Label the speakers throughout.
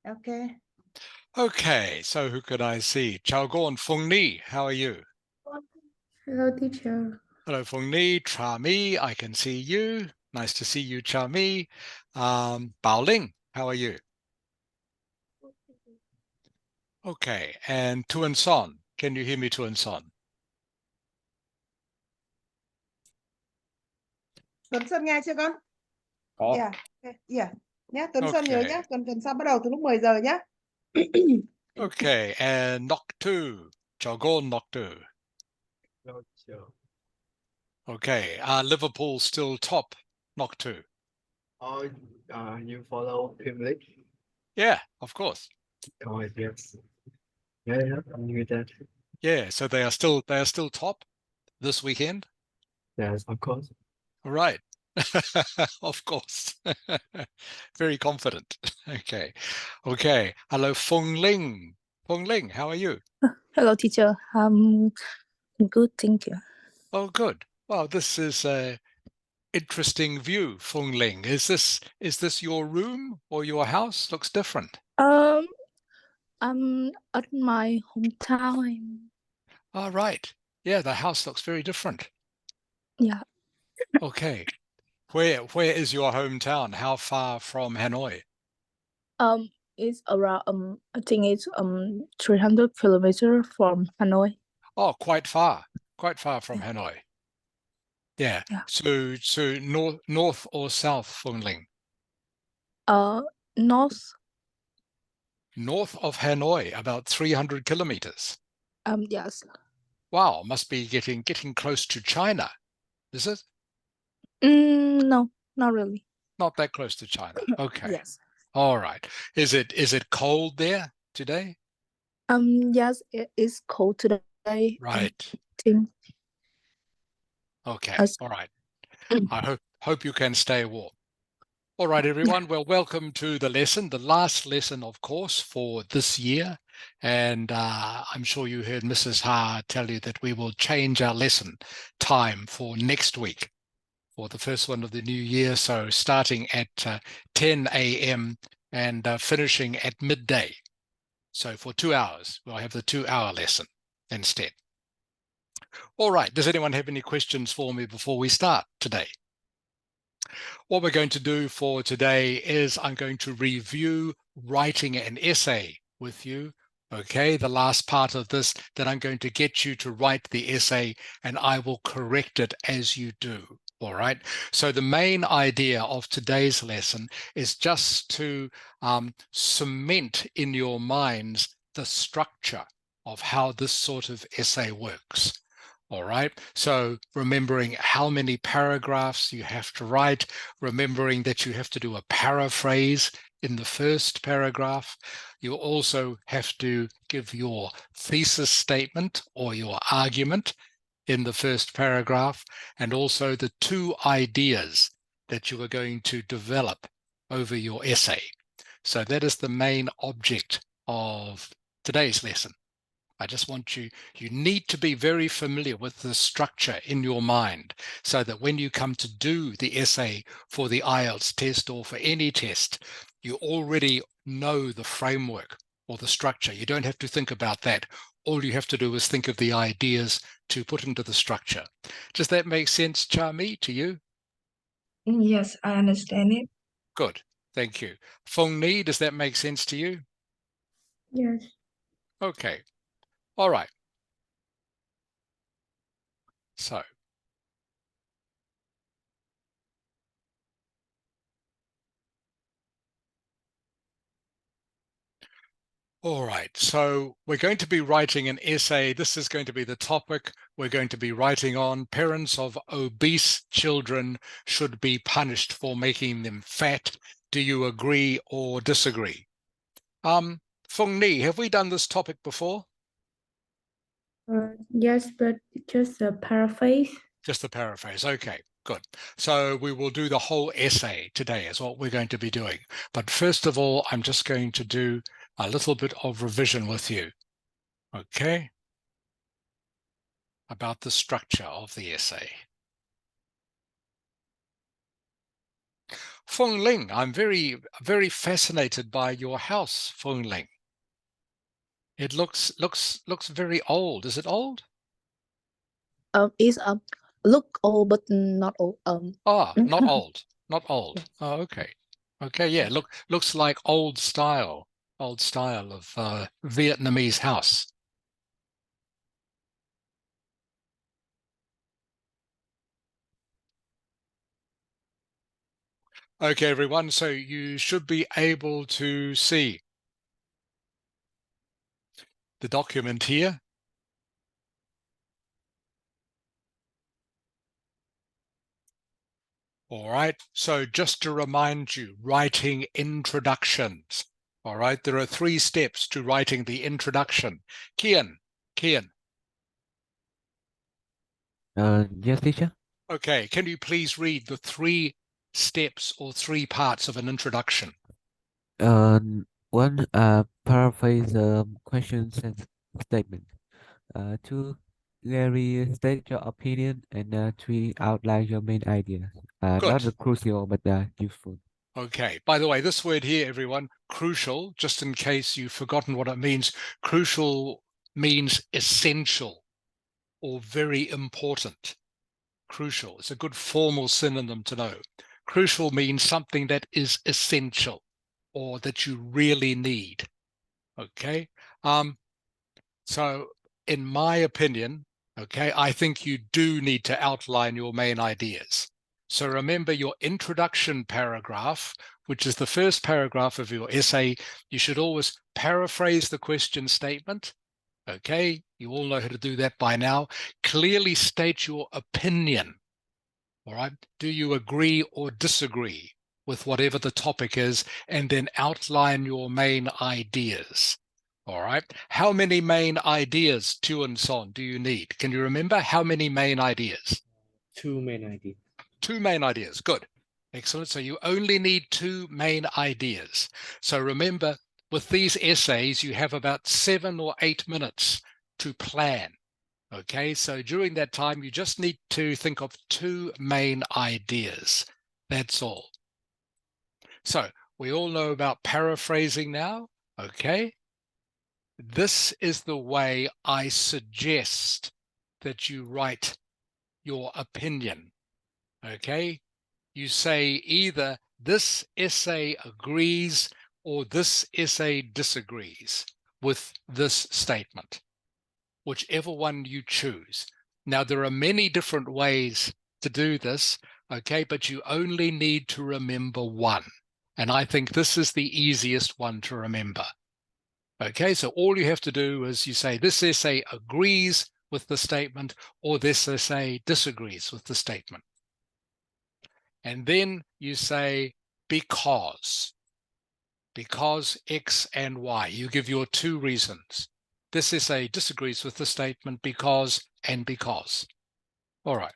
Speaker 1: Okay.
Speaker 2: Okay, so who could I see? Chào Gon, Phung Ni, how are you?
Speaker 3: Hello, teacher.
Speaker 2: Hello, Phung Ni. Cha Mi, I can see you. Nice to see you, Cha Mi. Bao Ling, how are you? Okay, and Tuan Son, can you hear me, Tuan Son?
Speaker 1: Tuấn Sơn nghe chưa con?
Speaker 4: Có.
Speaker 1: Yeah. Okay. Yeah. Nhé, Tuấn Sơn nhớ
Speaker 2: Okay.
Speaker 1: nhé, tuần sau bắt đầu từ lúc 10 giờ nhé.
Speaker 2: Okay, and Nok Tu, Chào Gon Nok Tu.
Speaker 4: No, sure.
Speaker 2: Okay, Liverpool still top, Nok Tu.
Speaker 4: Oh, you follow Premier League?
Speaker 2: Yeah, of course.
Speaker 4: Oh, yes. Yeah, I knew that.
Speaker 2: Yeah, so they are still top this weekend.
Speaker 4: Yes, of course.
Speaker 2: All right. Of course. Very confident. Okay. Okay. Hello, Feng Ling. Feng Ling, how are you?
Speaker 3: Hello, teacher. Good, thank you.
Speaker 2: Oh, good. Well, this is a interesting view, Feng Ling. Is this your room or your house? Looks different.
Speaker 3: I'm at my hometown.
Speaker 2: All right. Yeah, the house looks very different.
Speaker 3: Yeah.
Speaker 2: Okay. Where is your hometown? How far from Hanoi?
Speaker 3: It's around I think it's 300 kilometers from Hanoi.
Speaker 2: Oh, quite far from Hanoi. Yeah.
Speaker 3: Yeah.
Speaker 2: So north or south, Feng Ling?
Speaker 3: North.
Speaker 2: North of Hanoi, about 300 kilometers.
Speaker 3: Yes.
Speaker 2: Wow, must be getting close to China, is it?
Speaker 3: No, not really.
Speaker 2: Not that close to China. Okay.
Speaker 3: Yes.
Speaker 2: All right. Is it cold there today?
Speaker 3: Yes, it is cold today.
Speaker 2: Right.
Speaker 3: Think
Speaker 2: Okay.
Speaker 3: as
Speaker 2: All right. I hope you can stay warm. All right, everyone. Well, welcome to the lesson, the last lesson, of course, for this year. And I'm sure you heard Mrs. Ha tell you that we will change our lesson time for next week, for the first one of the new year. So starting at 10 a.m. and finishing at midday. So for 2 hours, we'll have the 2-hour lesson instead. All right. Does anyone have any questions for me before we start today? What we're going to do for today is I'm going to review writing an essay with you. Okay, the last part of this, that I'm going to get you to write the essay and I will correct it as you do. All right. So the main idea of today's lesson is just to cement in your minds the structure of how this sort of essay works. All right. So remembering how many paragraphs you have to write, remembering that you have to do a paraphrase in the first paragraph. You also have to give your thesis statement or your argument in the first paragraph, and also the 2 ideas that you are going to develop over your essay. So that is the main object of today's lesson. I just want you need to be very familiar with the structure in your mind so that when you come to do the essay for the Ielts test or for any test, you already know the framework or the structure. You don't have to think about that. All you have to do is think of the ideas to put into the structure. Does that make sense, Charmi, to you?
Speaker 3: yes, I understand it.
Speaker 2: Good. Thank you. Feng Ni, does that make sense to you?
Speaker 3: Yes.
Speaker 2: Okay. All right. So all right, so we're going to be writing an essay. This is going to be the topic we're going to be writing on. Parents of obese children should be punished for making them fat. Do you agree or disagree? Feng Ni, have we done this topic before?
Speaker 3: Yes, but just a paraphrase.
Speaker 2: Just the paraphrase. Okay, good. So we will do the whole essay today is what we're going to be doing. But first of all, I'm just going to do a little bit of revision with you. Okay, about the structure of the essay. Feng Ling, I'm very fascinated by your house, Feng Ling. It looks very old. Is it old?
Speaker 3: It's look old but not old.
Speaker 2: Not old. Not old.
Speaker 3: Yes.
Speaker 2: Oh, okay. Okay, yeah. Looks like old style of Vietnamese house. Okay, everyone. So you should be able to see the document here. All right. So just to remind you, writing introductions. All right. There are 3 steps to writing the introduction. Kian.
Speaker 5: Yes, teacher.
Speaker 2: Okay. Can you please read the 3 steps or 3 parts of an introduction?
Speaker 5: One, paraphrase questions and statement. 2, clearly state your opinion, and 3, outline your main ideas.
Speaker 2: Good.
Speaker 5: Not crucial, but useful.
Speaker 2: Okay. By the way, this word here, everyone, crucial, just in case you've forgotten what it means, crucial means essential or very important. Crucial. It's a good formal synonym to know. Crucial means something that is essential or that you really need. Okay. So in my opinion, okay, I think you do need to outline your main ideas. So remember your introduction paragraph, which is the first paragraph of your essay. You should always paraphrase the question statement. Okay, you all know how to do that by now. Clearly state your opinion. All right, do you agree or disagree with whatever the topic is, and then outline your main ideas. All right, how many main ideas, Tuan Son, do you need? Can you remember how many main ideas?
Speaker 4: 2 main ideas.
Speaker 2: 2 main ideas. Good. Excellent. So you only need 2 main ideas. So remember, with these essays, you have about 7 or 8 minutes to plan. Okay, so during that time, you just need to think of 2 main ideas. That's all. So we all know about paraphrasing now. Okay, this is the way I suggest that you write your opinion. Okay, you say either this essay agrees or this essay disagrees with this statement, whichever one you choose. Now, there are many different ways to do this, okay, but you only need to remember one. And I think this is the easiest one to remember. Okay, so all you have to do is you say this essay agrees with the statement or this essay disagrees with the statement. And then you say because X and Y. You give your 2 reasons. This essay disagrees with the statement because and because. All right.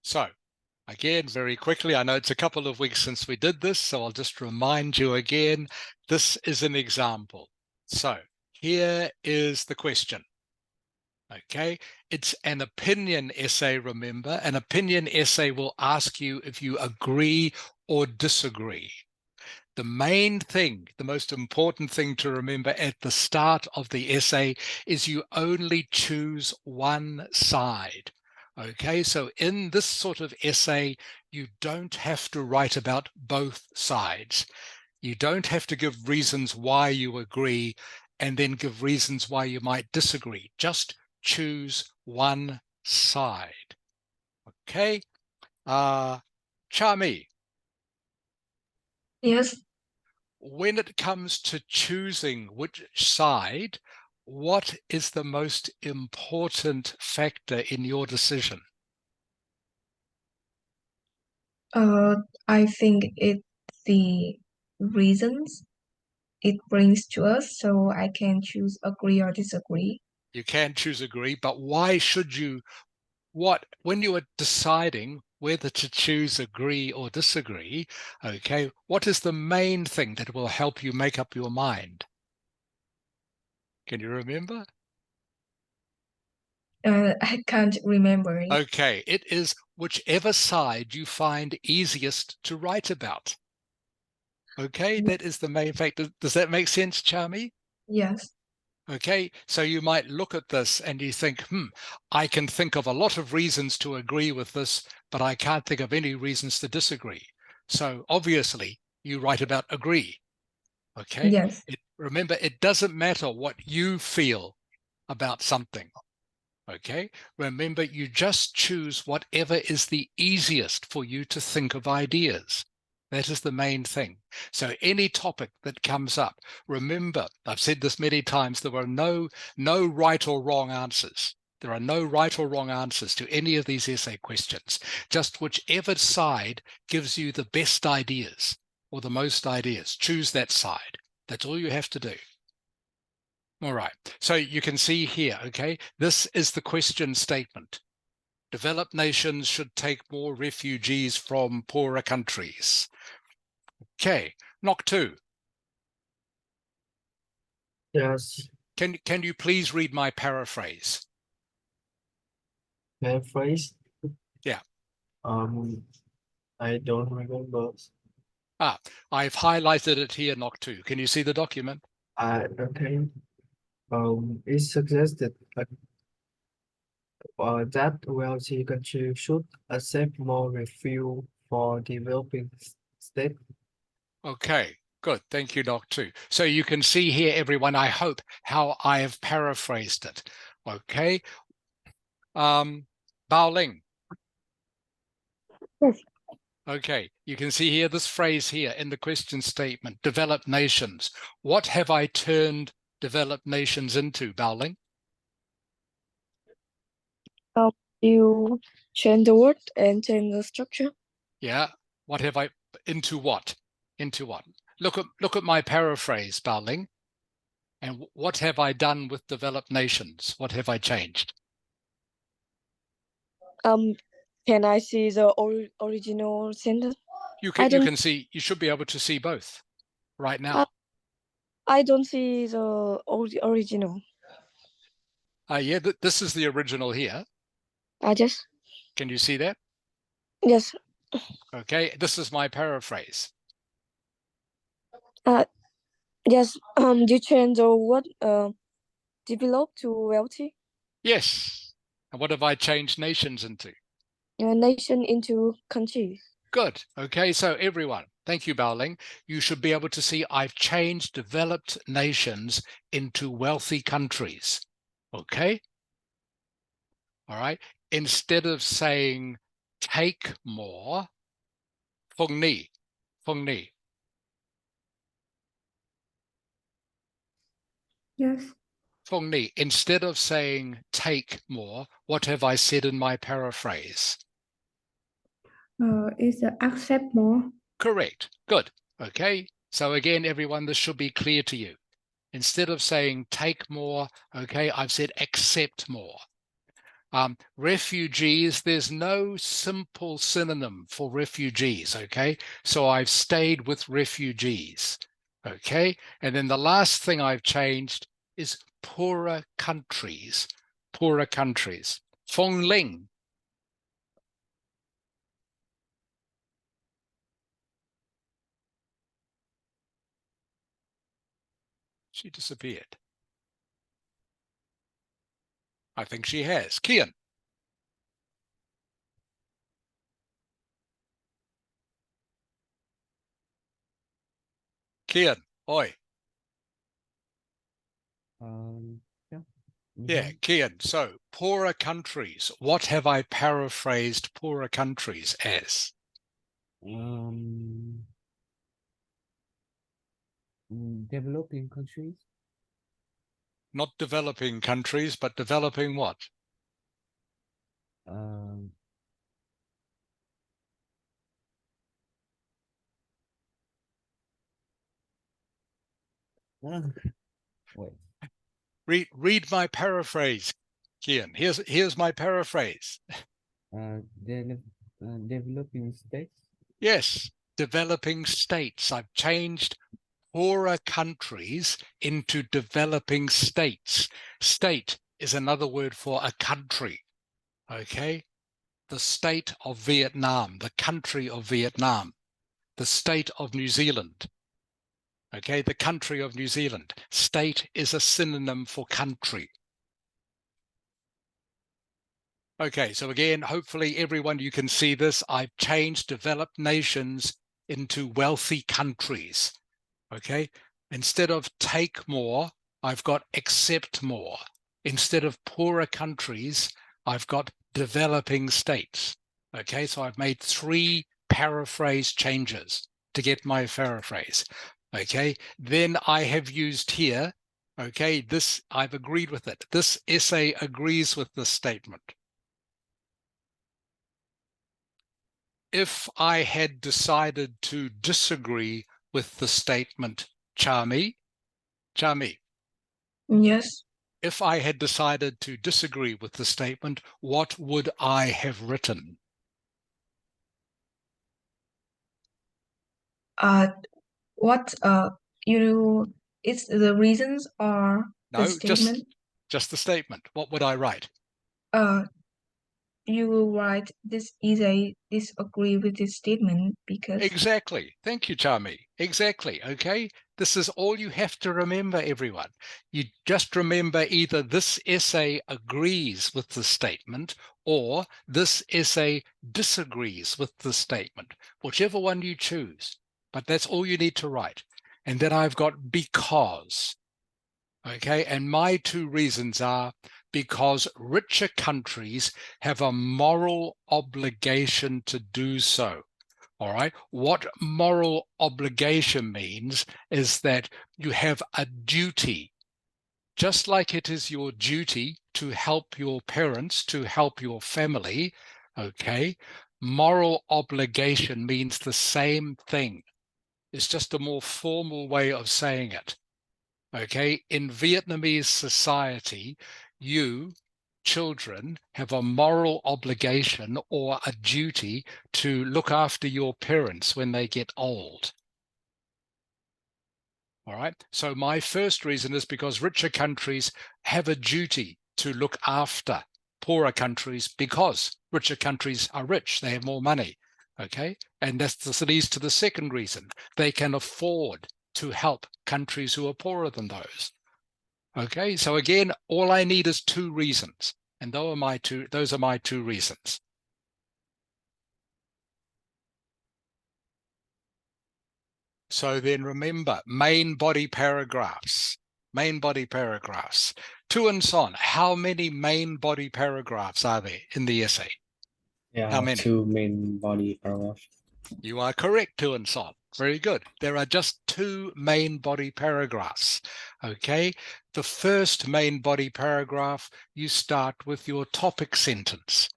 Speaker 2: So again, very quickly, I know it's a couple of weeks since we did this, so I'll just remind you again, this is an example. So here is the question. Okay, it's an opinion essay, remember. An opinion essay will ask you if you agree or disagree. The main thing, the most important thing to remember at the start of the essay is you only choose one side. Okay, so in this sort of essay, you don't have to write about both sides. You don't have to give reasons why you agree and then give reasons why you might disagree. Just choose one side. Okay, Chami.
Speaker 6: Yes.
Speaker 2: When it comes to choosing which side, what is the most important factor in your decision?
Speaker 6: I think it's the reasons it brings to us, so I can choose agree or disagree.
Speaker 2: You can choose agree, but why should you, when you are deciding whether to choose agree or disagree, okay, what is the main thing that will help you make up your mind? Can you remember?
Speaker 6: I can't remember it.
Speaker 2: Okay, it is whichever side you find easiest to write about. Okay, that is the main fact. Does that make sense, Charmy?
Speaker 6: Yes.
Speaker 2: Okay, so you might look at this and you think, I can think of a lot of reasons to agree with this, but I can't think of any reasons to disagree. So obviously you write about agree. Okay,
Speaker 6: Yes.
Speaker 2: remember, it doesn't matter what you feel about something. Okay, remember, you just choose whatever is the easiest for you to think of ideas. That is the main thing. So any topic that comes up, remember, I've said this many times, there are no right or wrong answers. There are no right or wrong answers to any of these essay questions. Just whichever side gives you the best ideas or the most ideas, choose that side. That's all you have to do. All right, so you can see here, okay, this is the question statement. Developed nations should take more refugees from poorer countries. Okay, knock 2.
Speaker 4: Yes.
Speaker 2: Can you please read my paraphrase?
Speaker 4: Paraphrase.
Speaker 2: Yeah.
Speaker 4: I don't remember.
Speaker 2: I've highlighted it here, knock 2. Can you see the document?
Speaker 4: Okay. It suggested that wealthy countries should accept more refuge for developing states.
Speaker 2: Okay, good. Thank you, knock 2. So you can see here, everyone, I hope, how I have paraphrased it. Okay. Bao Ling.
Speaker 3: Yes.
Speaker 2: Okay, you can see here this phrase here in the question statement, developed nations. What have I turned developed nations into, Bao Ling?
Speaker 3: You change the word and change the structure.
Speaker 2: Yeah, what have I, into what? Into what? Look at my paraphrase, Bao Ling. And what have I done with developed nations? What have I changed?
Speaker 3: Can I see the original sentence?
Speaker 2: You
Speaker 3: I don't-
Speaker 2: can see, you should be able to see both right now.
Speaker 3: I don't see the original.
Speaker 2: Yeah, this is the original here.
Speaker 3: Just
Speaker 2: Can you see that?
Speaker 3: yes.
Speaker 2: Okay, this is my paraphrase.
Speaker 3: Yes. You change the word develop to wealthy.
Speaker 2: Yes. And what have I changed nations into?
Speaker 3: Nation into countries.
Speaker 2: Good. Okay, so everyone, thank you, Bao Ling. You should be able to see I've changed developed nations into wealthy countries. Okay? All right. Instead of saying take more, Feng Ni.
Speaker 7: Yes.
Speaker 2: Feng Ni, instead of saying take more, what have I said in my paraphrase?
Speaker 7: Is accept more.
Speaker 2: Correct. Good. Okay. So again, everyone, this should be clear to you. Instead of saying take more, okay, I've said accept more. Refugees, there's no simple synonym for refugees, okay? So I've stayed with refugees, okay? And then the last thing I've changed is poorer countries, poorer countries. Feng Ling. She disappeared. I think she has. Kian. Kian, oi.
Speaker 5: Yeah.
Speaker 2: Yeah, Kian. So poorer countries. What have I paraphrased poorer countries as?
Speaker 5: Developing countries.
Speaker 2: Not developing countries, but developing what?
Speaker 5: Wait.
Speaker 2: Read my paraphrase, Kian. Here's my paraphrase.
Speaker 5: Developing states.
Speaker 2: Yes, developing states. I've changed poorer countries into developing states. State is another word for a country. Okay, the state of Vietnam, the country of Vietnam, the state of New Zealand. Okay, the country of New Zealand. State is a synonym for country. Okay, so again, hopefully everyone, you can see this. I've changed developed nations into wealthy countries. Okay, instead of take more, I've got accept more. Instead of poorer countries, I've got developing states. Okay, so I've made 3 paraphrase changes to get my paraphrase. Okay, then I have used here, okay, this, I've agreed with it. This essay agrees with this statement. If I had decided to disagree with the statement, Chami,
Speaker 6: Yes.
Speaker 2: if I had decided to disagree with the statement, what would I have written?
Speaker 6: What it's the reasons or the
Speaker 2: No,
Speaker 6: statement?
Speaker 2: just the statement. What would I write?
Speaker 6: You will write this is a disagree with this statement because
Speaker 2: Exactly. Thank you, Chami. Exactly. Okay. This is all you have to remember, everyone. You just remember either this essay agrees with the statement or this essay disagrees with the statement, whichever one you choose. But that's all you need to write. And then I've got because. Okay. And my 2 reasons are because richer countries have a moral obligation to do so. All right. What moral obligation means is that you have a duty, just like it is your duty to help your parents, to help your family. Okay. Moral obligation means the same thing. It's just a more formal way of saying it. Okay. In Vietnamese society, you, children, have a moral obligation or a duty to look after your parents when they get old. All right. So my first reason is because richer countries have a duty to look after poorer countries because richer countries are rich. They have more money. Okay. And this leads to the second reason. They can afford to help countries who are poorer than those. Okay, so again, all I need is 2 reasons, and those are my 2 reasons. So then remember, main body paragraphs. To and son, how many main body paragraphs are there in the essay?
Speaker 8: Yeah,
Speaker 2: How many?
Speaker 8: 2 main body paragraphs.
Speaker 2: You are correct, to and son. Very good. There are just 2 main body paragraphs. Okay. The first main body paragraph, you start with your topic sentence.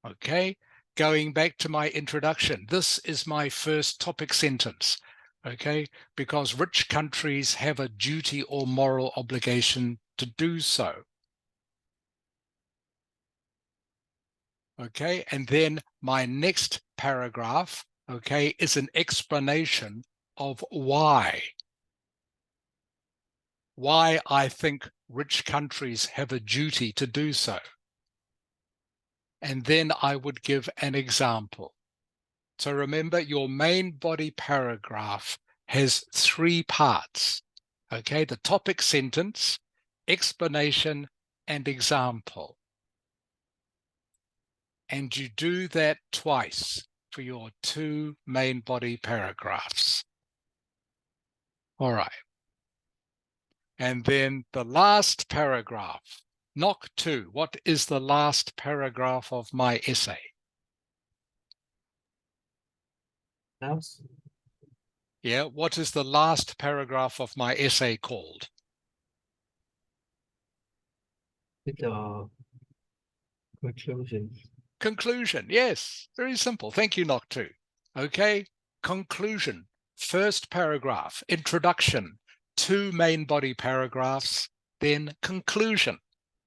Speaker 2: Okay. Going back to my introduction, this is my first topic sentence. Okay. Because rich countries have a duty or moral obligation to do so. Okay. And then my next paragraph, okay, is an explanation of why I think rich countries have a duty to do so. And then I would give an example. So remember, your main body paragraph has 3 parts. Okay, the topic sentence, explanation, and example. And you do that twice for your 2 main body paragraphs. All right. And then the last paragraph, knock 2. What is the last paragraph of my essay?
Speaker 4: Else,
Speaker 2: Yeah, what is the last paragraph of my essay called?
Speaker 4: with the conclusion.
Speaker 2: Conclusion. Yes, very simple. Thank you, knock 2. Okay, conclusion. First paragraph, introduction, 2 main body paragraphs, then conclusion.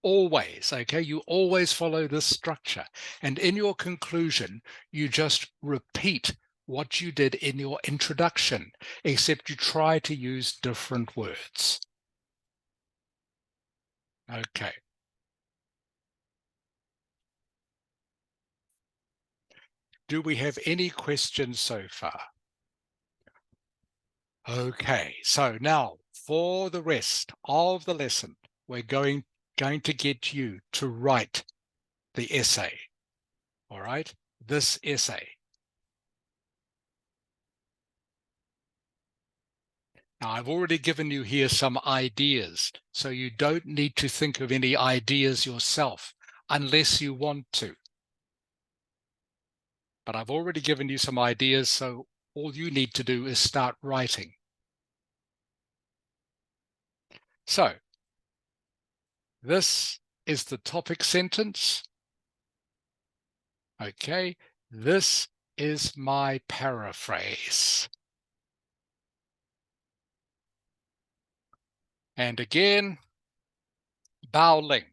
Speaker 2: Always, okay? You always follow this structure. And in your conclusion, you just repeat what you did in your introduction, except you try to use different words. Okay. Do we have any questions so far? Okay, so now for the rest of the lesson, we're going to get you to write the essay. All right, this essay. Now, I've already given you here some ideas, so you don't need to think of any ideas yourself unless you want to. But I've already given you some ideas, so all you need to do is start writing. So, this is the topic sentence. Okay, this is my paraphrase. And again, Bao Ling.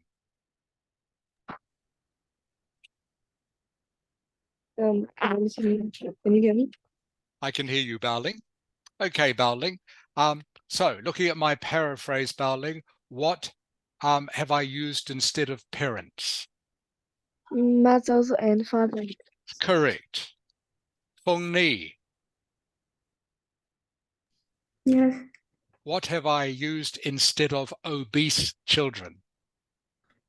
Speaker 3: Can you hear me?
Speaker 2: I can hear you, Bao Ling. Okay, Bao Ling. So looking at my paraphrase, Bao Ling, what have I used instead of parents?
Speaker 3: Mothers and fathers.
Speaker 2: Correct. Feng Ni,
Speaker 7: Yes.
Speaker 2: what have I used instead of obese children?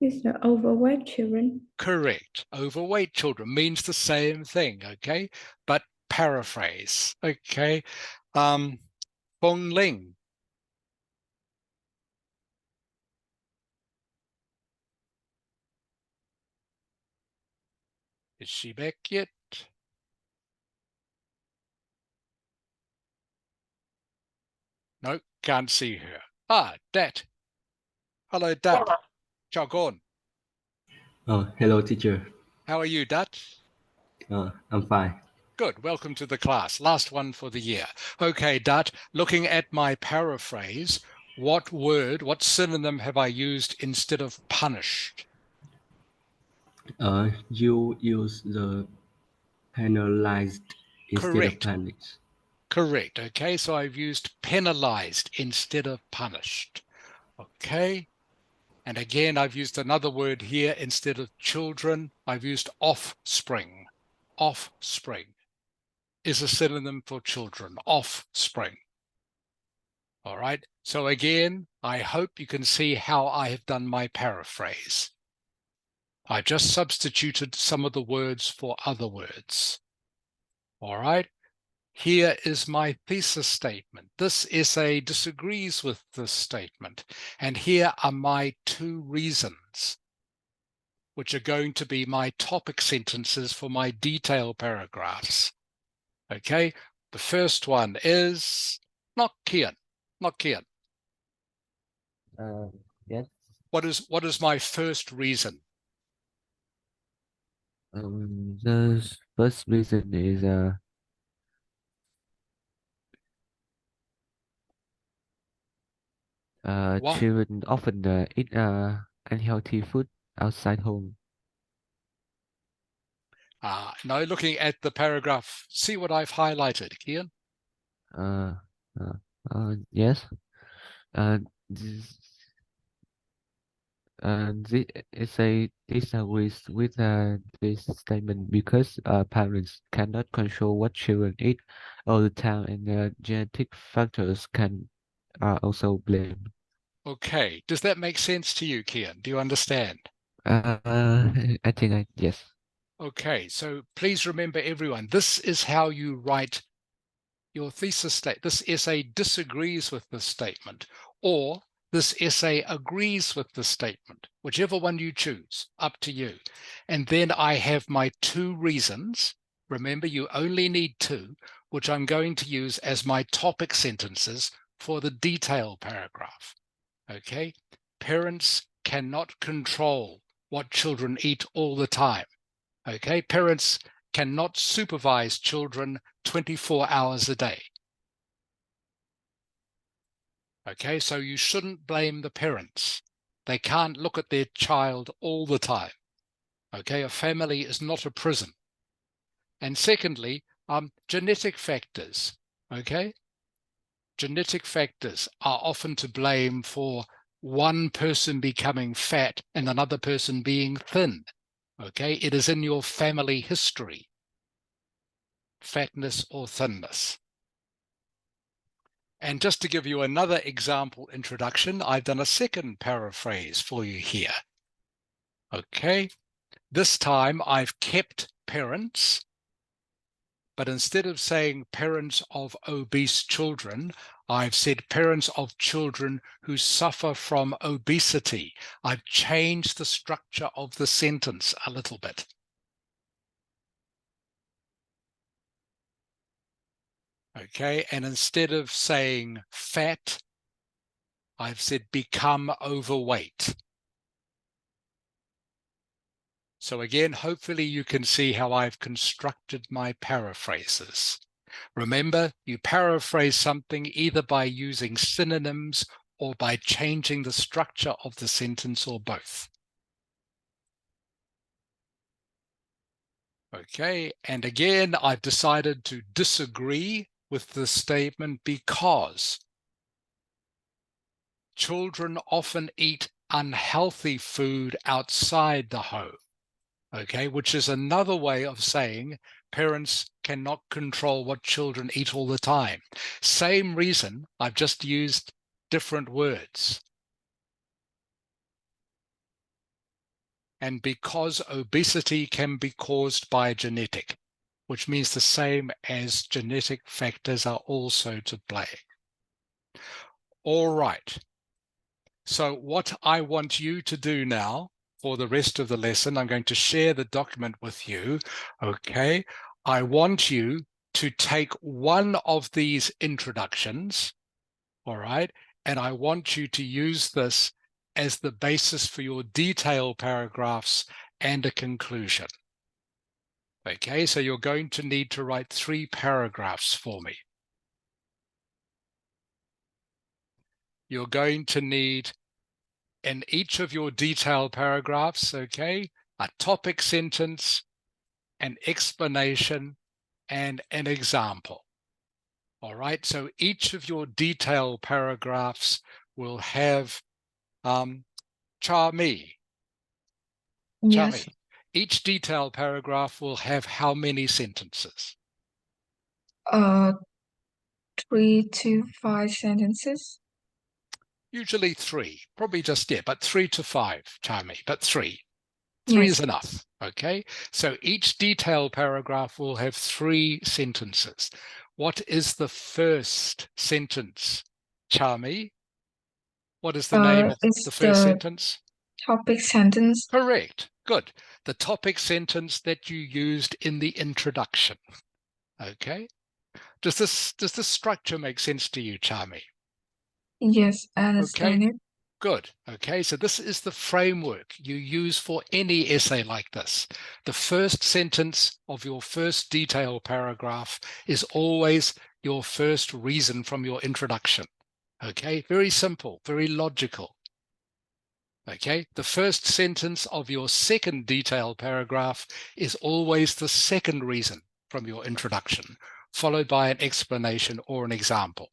Speaker 7: It's the overweight children.
Speaker 2: Correct. Overweight children means the same thing, okay? But paraphrase, okay? Feng Ling, is she back yet? No, can't see her. Ah, Dat. Hello, Dat. Chào con.
Speaker 8: Hello, teacher.
Speaker 2: How are you, Dat?
Speaker 8: I'm fine.
Speaker 2: Good. Welcome to the class. Last one for the year. Okay, Dat, looking at my paraphrase, what word, what synonym have I used instead of punished?
Speaker 8: You use the penalized instead
Speaker 2: Correct.
Speaker 8: of punished.
Speaker 2: Correct. Okay, so I've used penalized instead of punished. Okay. And again, I've used another word here instead of children. I've used offspring. Offspring is a synonym for children. Offspring. All right. So again, I hope you can see how I have done my paraphrase. I just substituted some of the words for other words. All right. Here is my thesis statement. This essay disagrees with this statement. And here are my 2 reasons, which are going to be my topic sentences for my detail paragraphs. Okay. The first one is not Kian. Not Kian.
Speaker 5: Yes.
Speaker 2: What is my first reason?
Speaker 5: The first reason is
Speaker 2: What?
Speaker 5: children often eat unhealthy food outside home.
Speaker 2: No, looking at the paragraph, see what I've highlighted, Kian?
Speaker 5: Yes. This, this essay disagrees with this statement because parents cannot control what children eat all the time, and genetic factors are also blamed.
Speaker 2: Okay. Does that make sense to you, Kian? Do you understand?
Speaker 5: I think yes.
Speaker 2: Okay. So please remember, everyone, this is how you write your thesis statement. This essay disagrees with this statement, or this essay agrees with the statement, whichever one you choose, up to you. And then I have my 2 reasons. Remember, you only need 2, which I'm going to use as my topic sentences for the detail paragraph. Okay? Parents cannot control what children eat all the time. Okay? Parents cannot supervise children 24 hours a day. Okay, so you shouldn't blame the parents. They can't look at their child all the time. Okay, a family is not a prison. And secondly, genetic factors. Okay, genetic factors are often to blame for one person becoming fat and another person being thin. Okay, it is in your family history. fatness, or thinness. And just to give you another example introduction, I've done a second paraphrase for you here. Okay, this time I've kept parents, but instead of saying parents of obese children, I've said parents of children who suffer from obesity. I've changed the structure of the sentence a little bit. Okay, and instead of saying fat, I've said become overweight. So again, hopefully you can see how I've constructed my paraphrases. Remember, you paraphrase something either by using synonyms or by changing the structure of the sentence, or both. Okay, and again, I've decided to disagree with this statement because children often eat unhealthy food outside the home. Okay, which is another way of saying parents cannot control what children eat all the time. Same reason, I've just used different words. And because obesity can be caused by genetic, which means the same as genetic factors are also to play. All right. So what I want you to do now for the rest of the lesson, I'm going to share the document with you. Okay. I want you to take one of these introductions. All right. And I want you to use this as the basis for your detail paragraphs and a conclusion. Okay. So you're going to need to write 3 paragraphs for me. You're going to need, in each of your detailed paragraphs, okay, a topic sentence, an explanation, and an example. All right, so each of your detailed paragraphs will have cha me.
Speaker 6: Yes.
Speaker 2: Each detailed paragraph will have how many sentences?
Speaker 6: 3 to 5 sentences.
Speaker 2: Usually 3, probably just, yeah, but 3 to 5, cha me, but 3. 3
Speaker 6: Yes.
Speaker 2: is enough, okay? So each detailed paragraph will have 3 sentences. What is the first sentence, Chami? What is the name of
Speaker 6: It's
Speaker 2: the first sentence?
Speaker 6: topic sentence.
Speaker 2: Correct, good. The topic sentence that you used in the introduction, okay? Does this structure make sense to you, Chami?
Speaker 6: Yes, I understand
Speaker 2: Okay.
Speaker 6: it.
Speaker 2: Good. Okay, so this is the framework you use for any essay like this. The first sentence of your first detail paragraph is always your first reason from your introduction. Okay, very simple, very logical. Okay, the first sentence of your second detail paragraph is always the second reason from your introduction, followed by an explanation or an example.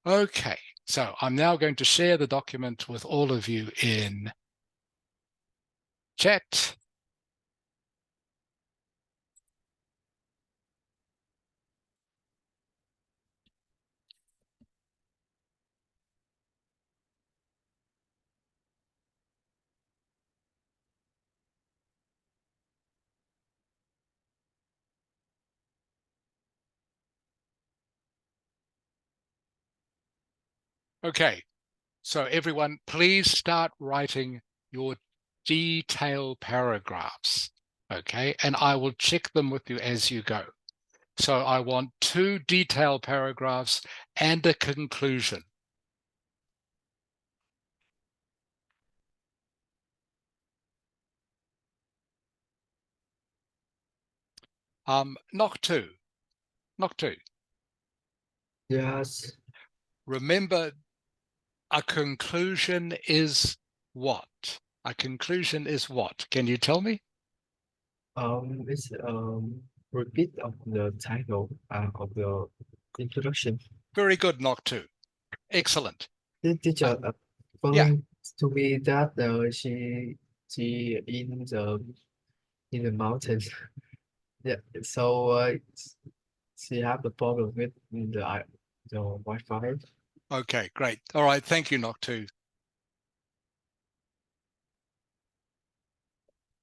Speaker 2: Okay, so I'm now going to share the document with all of you in chat. Okay, so everyone, please start writing your detailed paragraphs. Okay, and I will check them with you as you go. So I want 2 detailed paragraphs and a conclusion. Knock 2.
Speaker 4: Yes.
Speaker 2: Remember, a conclusion is what? A conclusion is what? Can you tell me?
Speaker 4: It's repeat of the title of the introduction.
Speaker 2: Very good, knock 2. Excellent.
Speaker 4: Teacher,
Speaker 2: Yeah.
Speaker 4: following to me that she in the mountains. Yeah. So she have the problem with the Wi-Fi.
Speaker 2: Okay, great. All right, thank you, Noctu.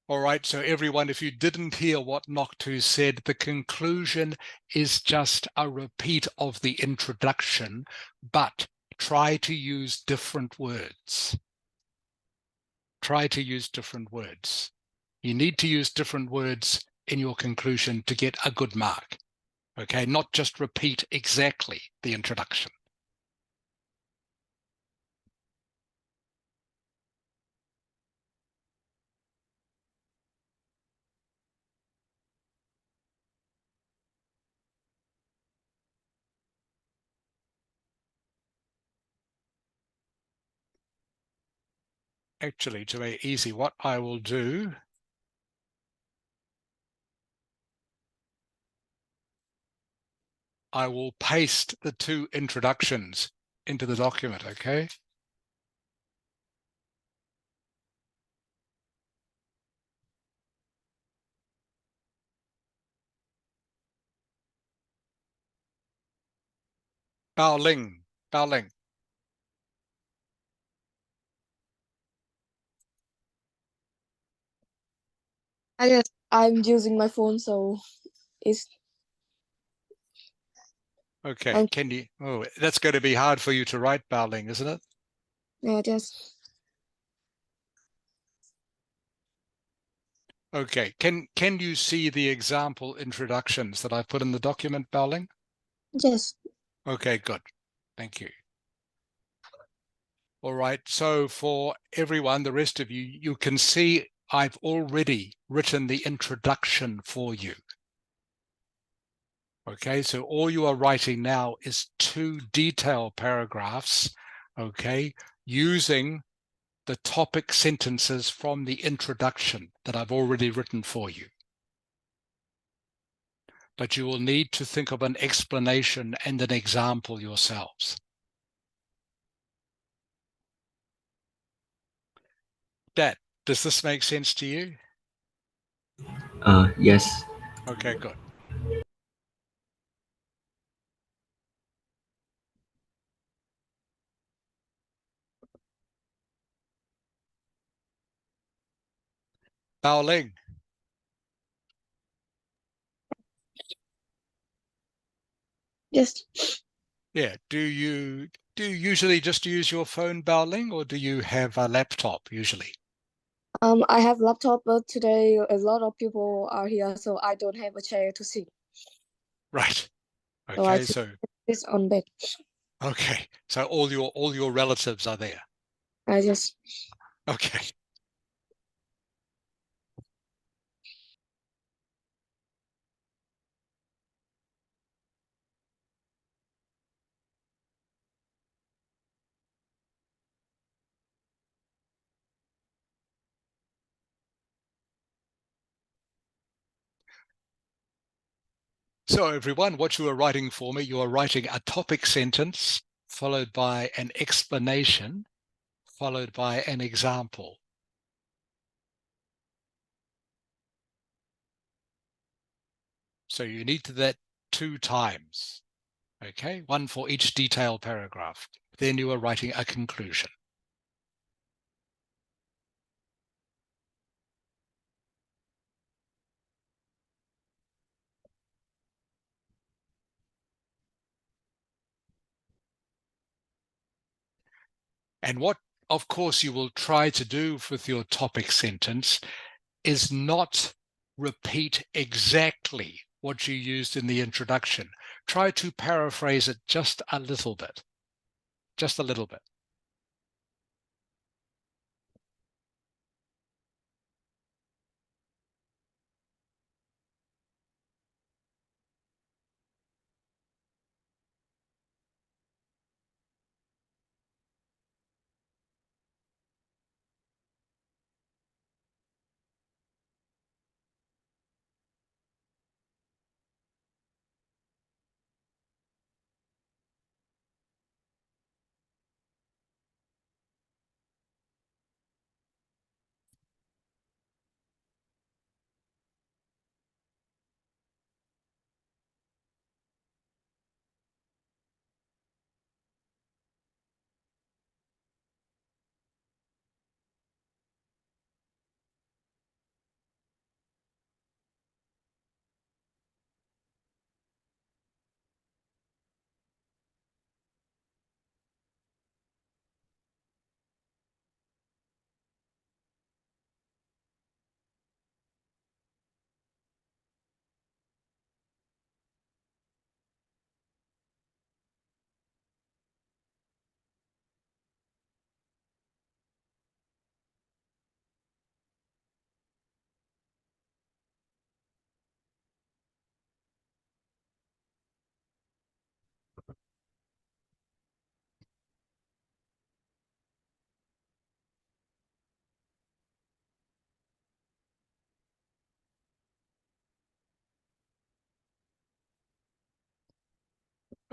Speaker 2: All right, so everyone, if you didn't hear what Noctu said, the conclusion is just a repeat of the introduction, but try to use different words. Try to use different words. You need to use different words in your conclusion to get a good mark. Okay, not just repeat exactly the introduction. Actually, to make it easy, what I will do, I will paste the two introductions into the document, okay? Bao Ling, Bao Ling.
Speaker 3: I guess I'm using my phone, so it's
Speaker 2: Okay, can you, oh, that's going to be hard for you to write, Bao Ling, isn't it?
Speaker 3: yeah, just
Speaker 2: Okay, can you see the example introductions that I put in the document, Bao Ling?
Speaker 3: yes.
Speaker 2: Okay, good. Thank you. All right, so for everyone, the rest of you, you can see I've already written the introduction for you. Okay, so all you are writing now is 2 detail paragraphs, okay, using the topic sentences from the introduction that I've already written for you. But you will need to think of an explanation and an example yourselves. Dad, does this make sense to you?
Speaker 8: Yes.
Speaker 2: Okay, good. Bao Ling,
Speaker 3: Yes.
Speaker 2: yeah, do you usually just use your phone, Bao Ling, or do you have a laptop usually?
Speaker 3: I have laptop, but today a lot of people are here, so I don't have a chair to sit.
Speaker 2: Right.
Speaker 3: So I
Speaker 2: Okay, so
Speaker 3: sit on bed.
Speaker 2: okay, so all your relatives are there.
Speaker 3: I just
Speaker 2: Okay. So everyone, what you are writing for me, you are writing a topic sentence followed by an explanation, followed by an example. So you need to do that 2 times, okay? 1 for each detailed paragraph. Then you are writing a conclusion. And what, of course, you will try to do with your topic sentence is not repeat exactly what you used in the introduction. Try to paraphrase it just a little bit, just a little bit.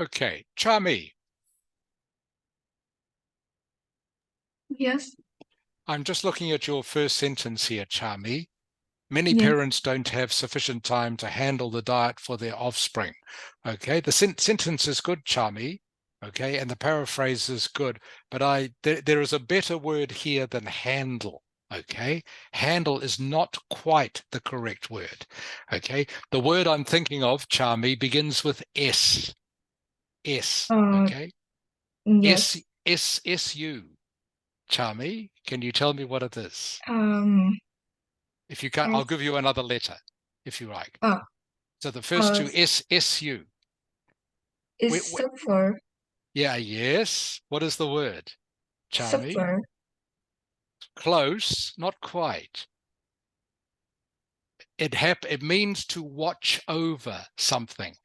Speaker 2: Okay, Chami,
Speaker 6: Yes.
Speaker 2: I'm just looking at your first sentence here, Chami. Many
Speaker 6: Yes.
Speaker 2: parents don't have sufficient time to handle the diet for their offspring. Okay, the sentence is good, Chami. Okay, and the paraphrase is good, but there is a better word here than handle. Okay, handle is not quite the correct word. Okay, the word I'm thinking of, Chami, begins with S. S. Okay,
Speaker 6: Yes.
Speaker 2: S-U. Chami, can you tell me what it is? If you can't, I'll
Speaker 6: S.
Speaker 2: give you another letter, if you like.
Speaker 6: Oh.
Speaker 2: So the first two, S-U.
Speaker 6: It's suffer.
Speaker 2: Yeah, yes. What is the word, Chami?
Speaker 6: Suffer.
Speaker 2: Close, not quite. It means to watch over something.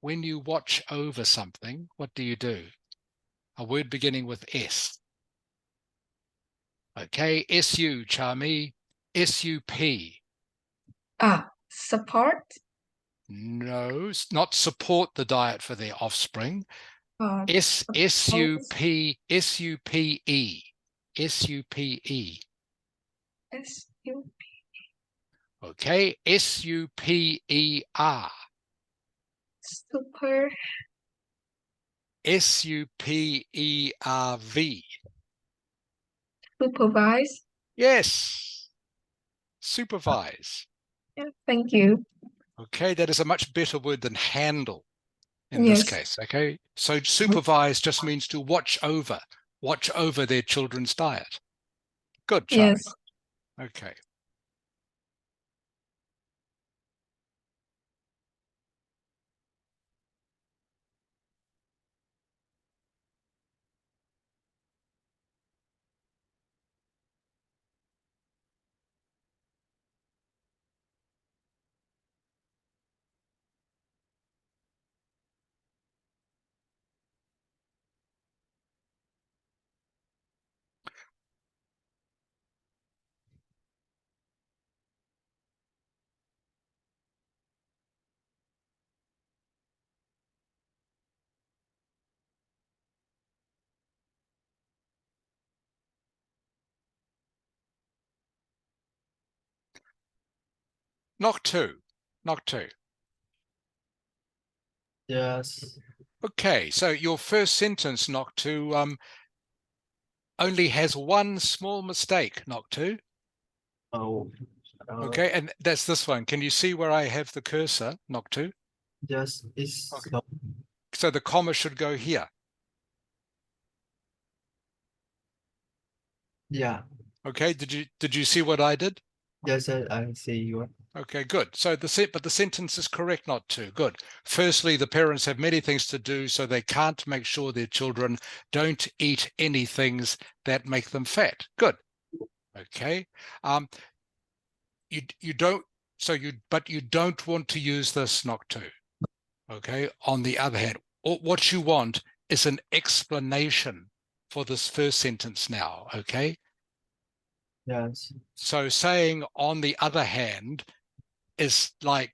Speaker 2: When you watch over something, what do you do? A word beginning with S. Okay, S-U, Chami. S-U-P.
Speaker 6: Support.
Speaker 2: No, not support the diet for their offspring. S-U-P-E. S-U-P-E. S-U-P-E.
Speaker 6: S-U.
Speaker 2: Okay, S-U-P-E-R.
Speaker 6: Super.
Speaker 2: S-U-P-E-R-V.
Speaker 6: Supervise.
Speaker 2: Yes, supervise.
Speaker 6: Yeah, thank you.
Speaker 2: Okay, that is a much better word than handle in this
Speaker 6: Yes.
Speaker 2: case. Okay, so supervise just means to watch over their children's diet. Good, Charlie.
Speaker 6: Yes.
Speaker 2: Okay. Knock two.
Speaker 4: Yes.
Speaker 2: Okay, so your first sentence, knock two, only has one small mistake, knock two.
Speaker 4: Oh.
Speaker 2: Okay, and that's this one. Can you see where I have the cursor, knock two?
Speaker 4: Yes, it's
Speaker 2: Okay. So the comma should go here.
Speaker 4: Yeah.
Speaker 2: Okay, did you see what I did?
Speaker 4: Yes, I see you.
Speaker 2: Okay, good. So the sentence is correct, not to. Good. Firstly, the parents have many things to do, so they can't make sure their children don't eat any things that make them fat. Good. Okay. You don't. But you don't want to use this knock to. Okay. On the other hand, what you want is an explanation for this first sentence now. Okay.
Speaker 4: Yes.
Speaker 2: So saying on the other hand is like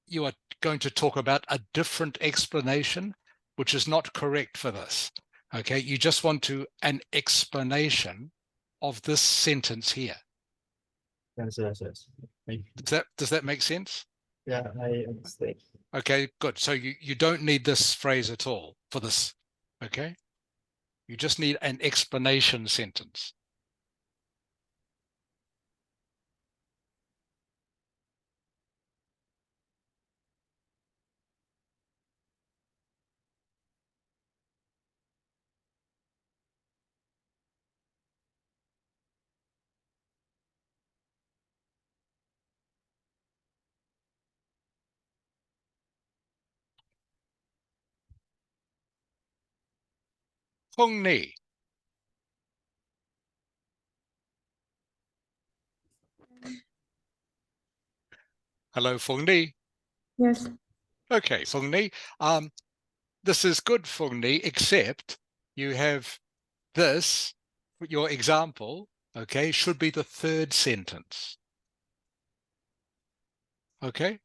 Speaker 2: you are going to talk about a different explanation, which is not correct for this. Okay, you just want an explanation of this sentence here.
Speaker 4: Yes.
Speaker 2: Does that make sense?
Speaker 4: Yeah, I understand.
Speaker 2: Okay, good. So you don't need this phrase at all for this. Okay, you just need an explanation sentence. Phung Ni. Hello, Phung Ni.
Speaker 7: Yes.
Speaker 2: Okay, Phung Ni. This is good, Phung Ni, except you have this, your example, okay, should be the third sentence. Okay?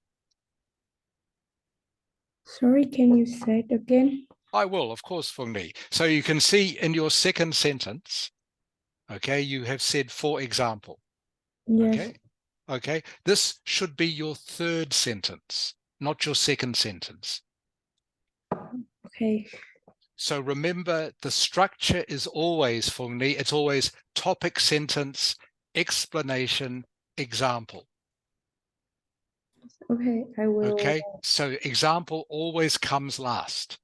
Speaker 7: Sorry, can you say it again?
Speaker 2: I will, of course, Phung Ni. So you can see in your second sentence, okay, you have said for example.
Speaker 7: Yes.
Speaker 2: Okay. Okay. This should be your third sentence, not your second sentence.
Speaker 7: Okay.
Speaker 2: So remember, the structure is always, Phung Ni, it's always topic sentence, explanation, example.
Speaker 7: Okay, I will.
Speaker 2: Okay. So example always comes last.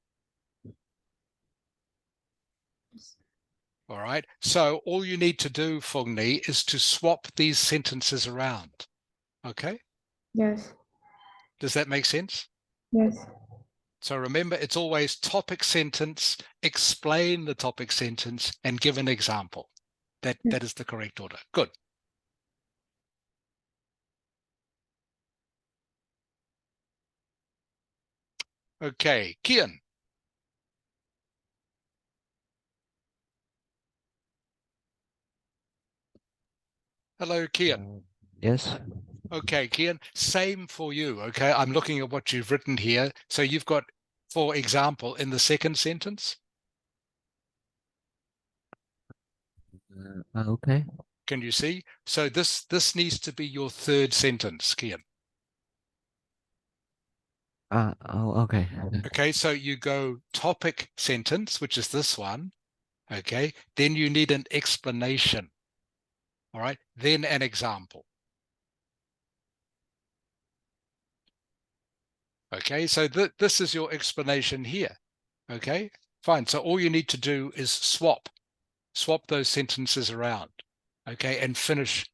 Speaker 2: All right. So all you need to do, Phung Ni, is to swap these sentences around. Okay.
Speaker 7: Yes.
Speaker 2: Does that make sense?
Speaker 7: Yes.
Speaker 2: So remember, it's always topic sentence, explain the topic sentence, and give an example. That is the correct order. Good. Okay, Kian. Hello, Kian.
Speaker 5: Yes.
Speaker 2: Okay, Kian, same for you. Okay, I'm looking at what you've written here. So you've got, for example, in the second sentence.
Speaker 5: Okay.
Speaker 2: Can you see? So this needs to be your third sentence, Kian.
Speaker 5: Oh, okay.
Speaker 2: Okay, so you go topic sentence, which is this one. Okay, then you need an explanation. All right, then an example. Okay, so this is your explanation here. Okay, fine. So all you need to do is swap those sentences around. Okay, and finish.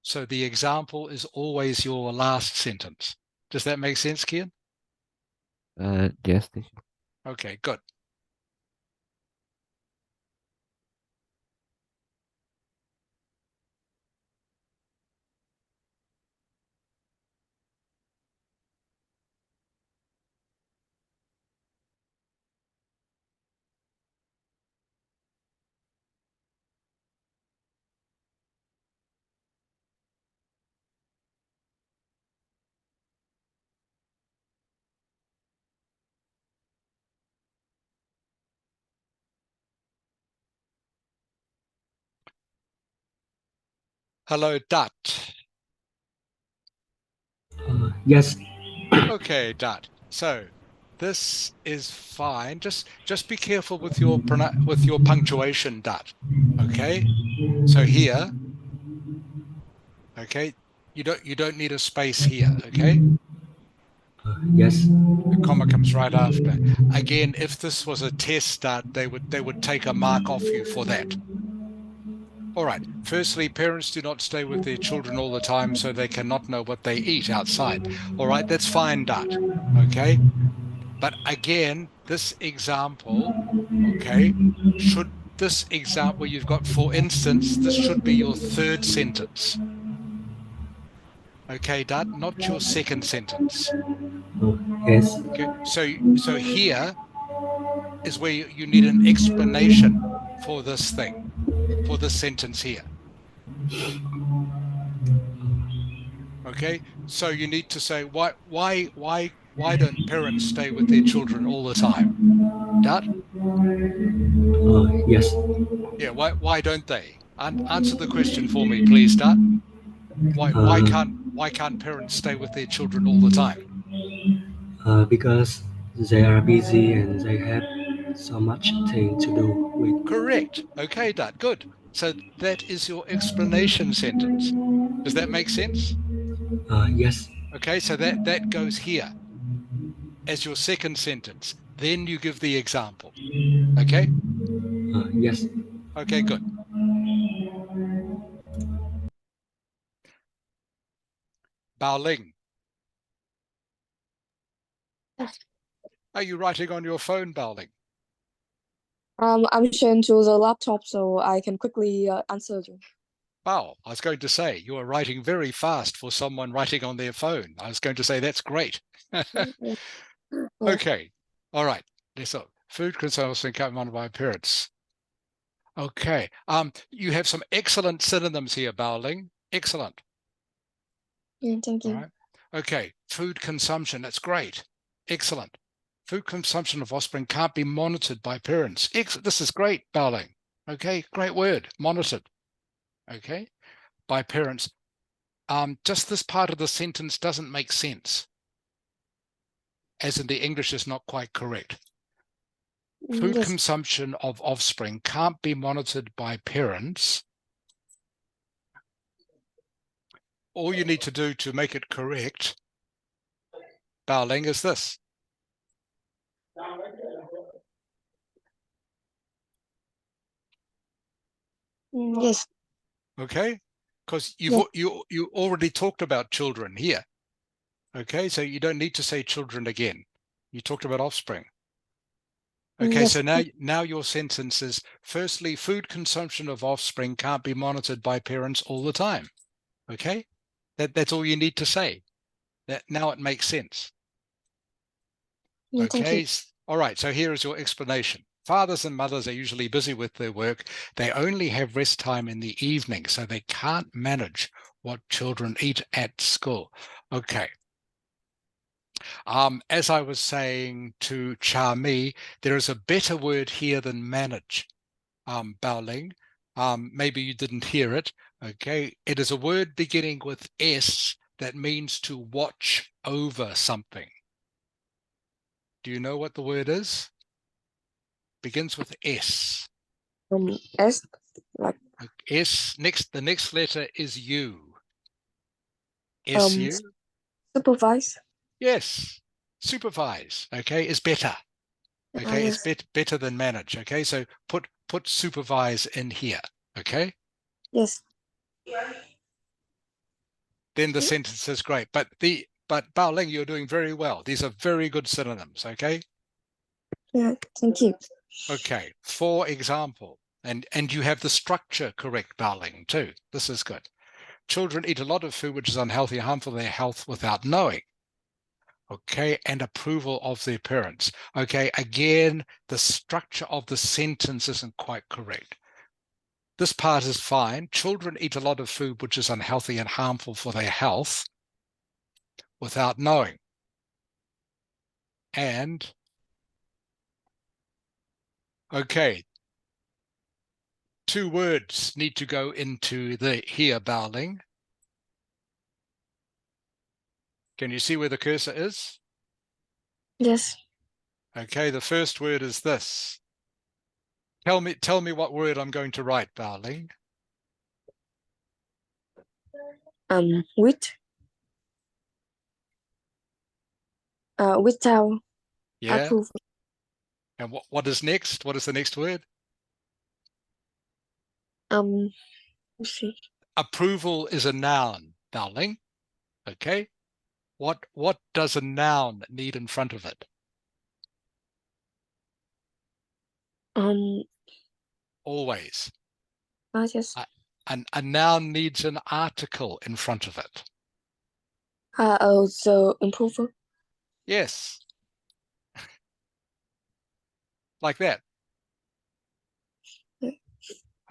Speaker 2: So the example is always your last sentence. Does that make sense, Kian?
Speaker 5: Yes, teacher.
Speaker 2: Okay, good. Hello, Dut.
Speaker 8: Yes.
Speaker 2: Okay, Dut. So this is fine. Just be careful with your punctuation, Dut. Okay. So here, okay, you don't need a space here. Okay.
Speaker 8: Yes.
Speaker 2: The comma comes right after. Again, if this was a test start, they would take a mark off you for that. All right. Firstly, parents do not stay with their children all the time, so they cannot know what they eat outside. All right, that's fine, Dot. Okay. But again, this example, okay, this example where you've got, for instance, this should be your third sentence. Okay, Dot, not your second sentence.
Speaker 8: Yes.
Speaker 2: Okay. So here is where you need an explanation for this thing, for this sentence here. Okay, so you need to say why don't parents stay with their children all the time? Dart?
Speaker 8: Yes.
Speaker 2: Yeah, why don't they? Answer the question for me, please, Dart. Why can't parents stay with their children all the time?
Speaker 8: Because they are busy and they have so much thing to do with.
Speaker 2: Correct. Okay, Dart, good. So that is your explanation sentence. Does that make sense?
Speaker 8: Yes.
Speaker 2: Okay, so that goes here as your second sentence. Then you give the example. Okay?
Speaker 8: Yes.
Speaker 2: Okay, good. Bao Ling. Are you writing on your phone, Bao Ling?
Speaker 3: I'm sharing to the laptop so I can quickly answer you.
Speaker 2: Wow, I was going to say, you are writing very fast for someone writing on their phone. I was going to say, that's great. Okay, all right. Let's look. Food consumption commanded by parents. Okay, you have some excellent synonyms here, Bao Ling. Excellent.
Speaker 3: Yeah, thank
Speaker 2: All
Speaker 3: you.
Speaker 2: right. Okay, food consumption, that's great. Excellent. Food consumption of offspring can't be monitored by parents. This is great, Baoling. Okay, great word, monitored. Okay, by parents. Just this part of the sentence doesn't make sense, as in the English is not quite correct. Food
Speaker 3: Yes.
Speaker 2: consumption of offspring can't be monitored by parents. All you need to do to make it correct, Baoling, is this.
Speaker 3: Yes.
Speaker 2: Okay, because
Speaker 3: Yeah.
Speaker 2: you already talked about children here. Okay, so you don't need to say children again. You talked about offspring. Okay,
Speaker 3: Yes.
Speaker 2: so now your sentence is, firstly, food consumption of offspring can't be monitored by parents all the time. Okay, that's all you need to say. That now it makes sense.
Speaker 3: Yeah, thank you.
Speaker 2: Okay, all right, so here is your explanation. Fathers and mothers are usually busy with their work. They only have rest time in the evening, so they can't manage what children eat at school. Okay. As I was saying to Cha Mi, there is a better word here than manage, Baoling. Maybe you didn't hear it. Okay, it is a word beginning with S that means to watch over something. Do you know what the word is? Begins with S.
Speaker 3: S, like
Speaker 2: S. The next letter is U. S-U.
Speaker 3: supervise.
Speaker 2: Yes. Supervise. Okay, is better. Okay,
Speaker 3: Yes.
Speaker 2: it's better than manage. Okay, so put supervise in here. Okay.
Speaker 3: Yes.
Speaker 2: Then the sentence is great. But Baoling, you're doing very well. These are very good synonyms. Okay.
Speaker 3: Yeah, thank you.
Speaker 2: Okay. For example, and you have the structure correct, Baoling, too. This is good. Children eat a lot of food which is unhealthy and harmful to their health without knowing. Okay, and approval of their parents. Okay, again, the structure of the sentence isn't quite correct. This part is fine. Children eat a lot of food which is unhealthy and harmful for their health without knowing. And, okay, 2 words need to go into the here, Baoling. Can you see where the cursor is?
Speaker 3: Yes.
Speaker 2: Okay, the first word is this. Tell me what word I'm going to write, Baoling.
Speaker 3: Without
Speaker 2: Yeah.
Speaker 3: approval.
Speaker 2: And what is next? What is the next word?
Speaker 3: Let's see.
Speaker 2: Approval is a noun, Baoling. Okay. What does a noun need in front of it? Always.
Speaker 3: Yes.
Speaker 2: A noun needs an article in front of it.
Speaker 3: So approval.
Speaker 2: Yes. Like that.
Speaker 3: Yeah.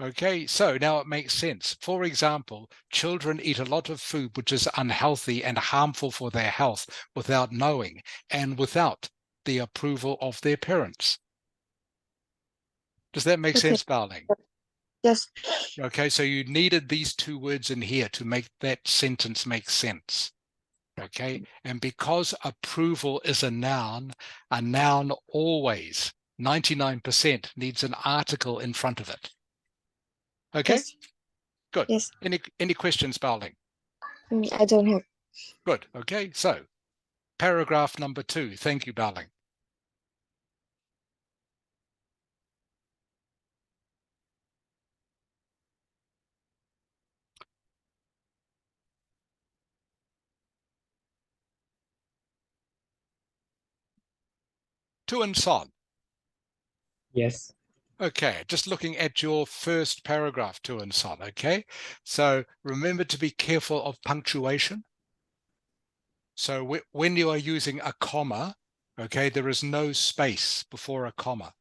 Speaker 2: Okay, so now it makes sense. For example, children eat a lot of food which is unhealthy and harmful for their health without knowing and without the approval of their parents. Does that make sense, Baoling?
Speaker 3: Yes.
Speaker 2: Okay, so you needed these 2 words in here to make that sentence make sense. Okay, and because approval is a noun always, 99%, needs an article in front of it. Okay,
Speaker 3: Yes.
Speaker 2: good.
Speaker 3: Yes.
Speaker 2: Any questions, Baoling?
Speaker 3: I don't have.
Speaker 2: Good. Okay, so paragraph number 2. Thank you, Baoling. To and son.
Speaker 9: Yes.
Speaker 2: Okay, just looking at your first paragraph, to and son. Okay, so remember to be careful of punctuation. So when you are using a comma, okay, there is no space before a comma.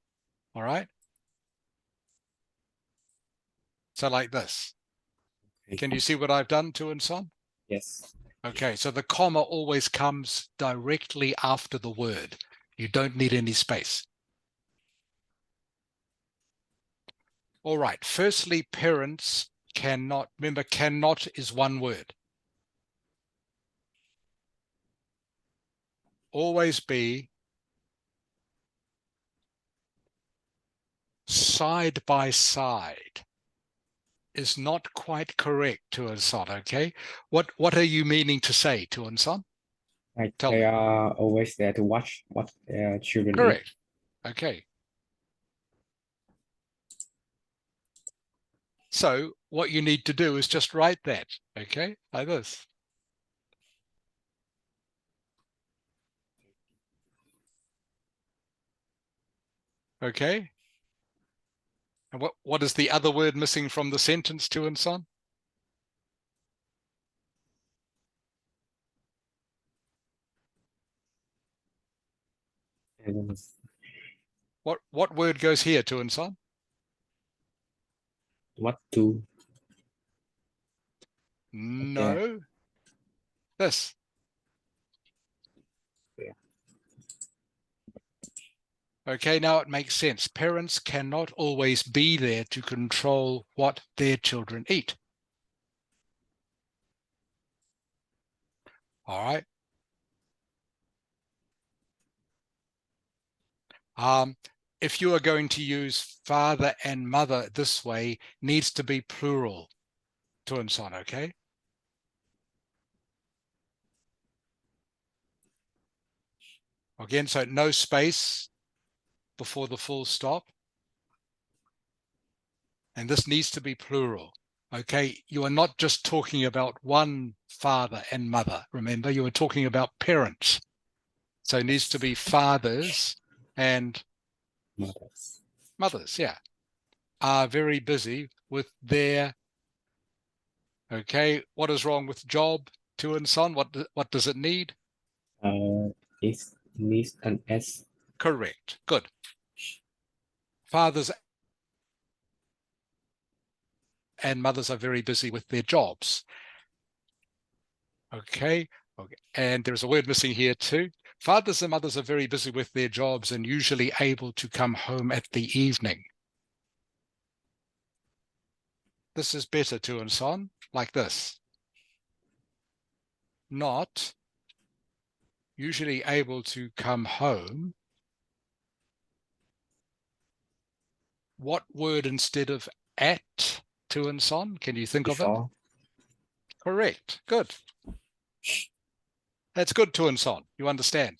Speaker 2: All right. So like this.
Speaker 9: Okay.
Speaker 2: Can you see what I've done, to and son?
Speaker 9: Yes.
Speaker 2: Okay, so the comma always comes directly after the word. You don't need any space. All right. Firstly, parents cannot, remember, cannot is one word. Always be side by side is not quite correct, Tuan-san, okay? What are you meaning to say, Tuan-san?
Speaker 9: Like
Speaker 2: Tell
Speaker 9: they
Speaker 2: me.
Speaker 9: are always there to watch what their children eat.
Speaker 2: Correct. Okay. So what you need to do is just write that, okay, like this. Okay. And what is the other word missing from the sentence, Tuan-san?
Speaker 9: And
Speaker 2: What word goes here, Tuan-san?
Speaker 9: what to
Speaker 2: No. This.
Speaker 9: Yeah.
Speaker 2: Okay, now it makes sense. Parents cannot always be there to control what their children eat. All right. If you are going to use father and mother this way, needs to be plural, Tuan-san, okay? Again, so no space before the full stop. And this needs to be plural, okay? You are not just talking about one father and mother. Remember, you are talking about parents. So it needs to be fathers and mothers, yeah, are very busy with their, okay, what is wrong with job, Tuan-san? What does it need?
Speaker 9: it needs an S.
Speaker 2: Correct, good. Fathers and mothers are very busy with their jobs. Okay, and there's a word missing here too. Fathers and mothers are very busy with their jobs and usually able to come home at the evening. This is better, Tuan-san, like this. Not usually able to come home. What word instead of at, Tuan-san? Can you think of it?
Speaker 9: Before.
Speaker 2: Correct. Good. That's good, Tuan-san. You understand.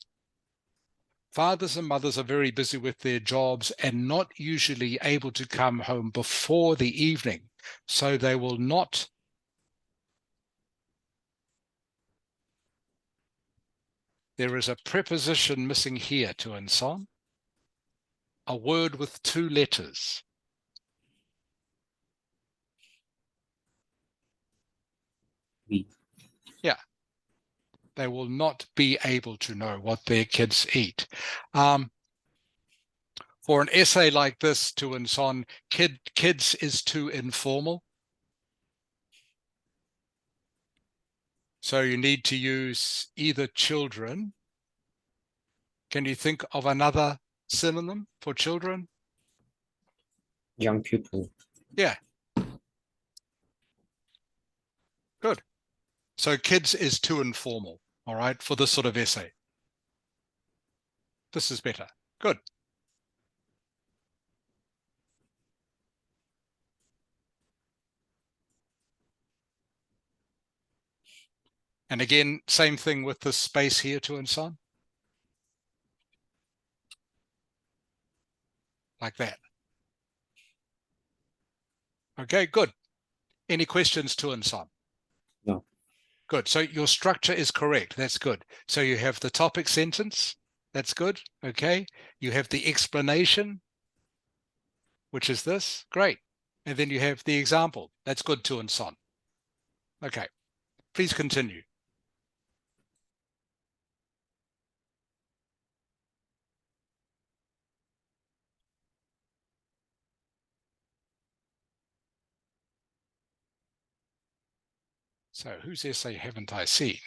Speaker 2: Fathers and mothers are very busy with their jobs and not usually able to come home before the evening, so they will not there is a preposition missing here, Tuan-san. A word with two letters.
Speaker 9: We.
Speaker 2: Yeah. They will not be able to know what their kids eat. For an essay like this, Tuan-san, kids is too informal. So you need to use either children. Can you think of another synonym for children?
Speaker 9: Young people.
Speaker 2: Yeah. Good. So kids is too informal, all right, for this sort of essay. This is better. Good. And again, same thing with this space here, Tuan-san. Like that. Okay, good. Any questions, Tuan-san?
Speaker 9: No.
Speaker 2: Good. So your structure is correct. That's good. So you have the topic sentence. That's good. Okay. You have the explanation, which is this. Great. And then you have the example. That's good, Tuan-san. Okay. Please continue. So whose essay haven't I seen?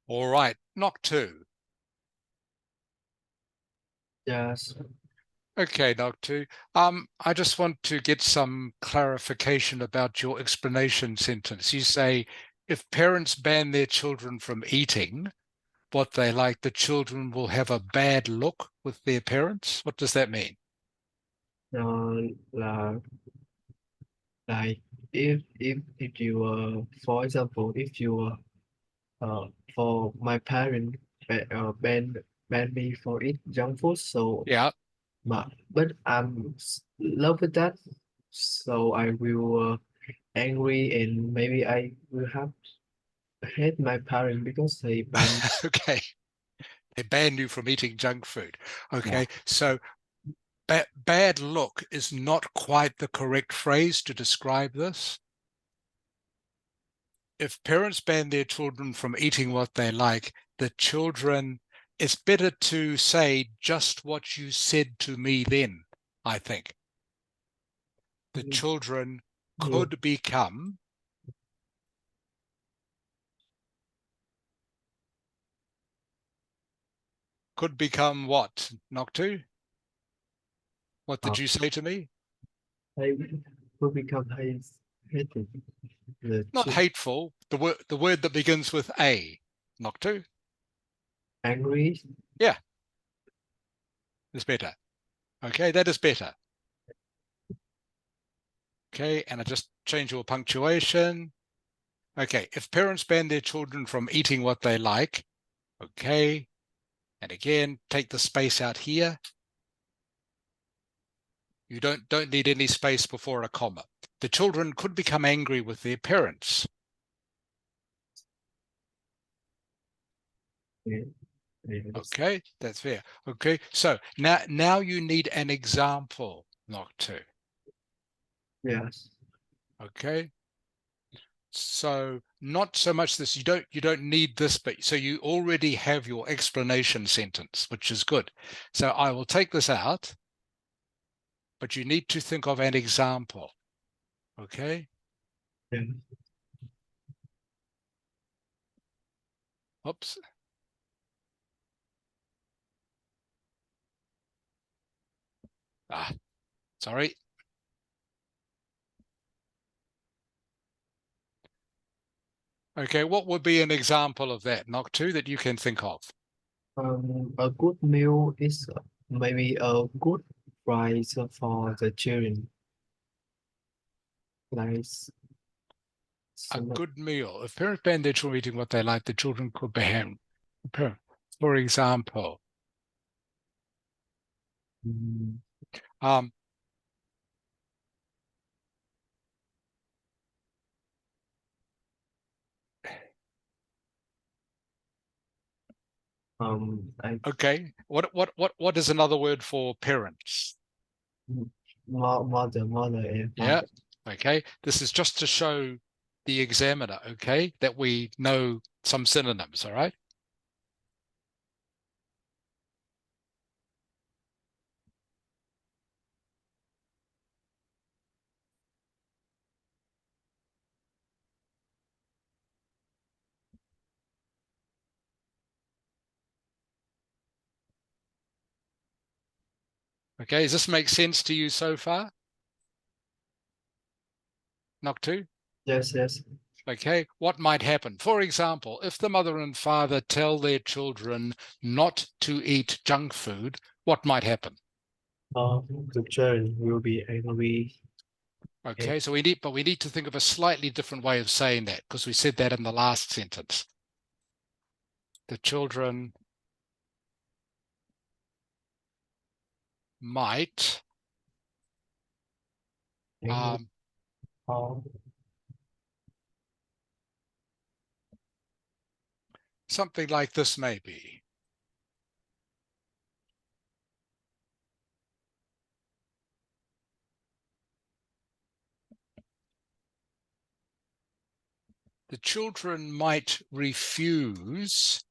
Speaker 2: All right, knock two.
Speaker 4: Yes.
Speaker 2: Okay, knock two. I just want to get some clarification about your explanation sentence. You say, if parents ban their children from eating what they like, the children will have a bad look with their parents. What does that mean?
Speaker 4: Là like if you for example, if you for my parent ban me for eat junk food, so
Speaker 2: Yeah.
Speaker 4: but love with that, so I will angry, and maybe I will have hate my parent because they ban.
Speaker 2: Okay. They ban you from eating junk food. Okay.
Speaker 4: Yeah.
Speaker 2: So bad look is not quite the correct phrase to describe this. If parents ban their children from eating what they like, the children, it's better to say just what you said to me then, I think. The children could become what, Noctu? What did you say to me?
Speaker 4: I will become hated.
Speaker 2: Not hateful. The word that begins with A, Noctu.
Speaker 4: Angry.
Speaker 2: Yeah, it's better. Okay, that is better. Okay, and I just change your punctuation. Okay, if parents ban their children from eating what they like, okay, and again, take the space out here. You don't need any space before a comma. The children could become angry with their parents.
Speaker 4: Yeah. Yes.
Speaker 2: Okay, that's fair. Okay, so now you need an example, Noctu.
Speaker 4: Yes.
Speaker 2: Okay. So not so much this, you don't need this bit. So you already have your explanation sentence, which is good. So I will take this out, but you need to think of an example. Okay.
Speaker 4: Yeah.
Speaker 2: Oops. Sorry. Okay, what would be an example of that, Noctu, that you can think of?
Speaker 4: A good meal is maybe a good price for the children. Nice.
Speaker 2: A good meal. If parents ban their children eating what they like, the children could behave. For example, um, okay. What is another word for parents?
Speaker 4: Mother and
Speaker 2: Yeah.
Speaker 4: father.
Speaker 2: Okay. This is just to show the examiner, okay, that we know some synonyms, all right? Okay, does this make sense to you so far? Noctu?
Speaker 4: Yes, yes.
Speaker 2: Okay, what might happen? For example, if the mother and father tell their children not to eat junk food, what might happen?
Speaker 4: The children will be angry.
Speaker 2: Okay, so we need to think of a slightly different way of saying that, because we said that in the last sentence. The children might something like this maybe. The children might refuse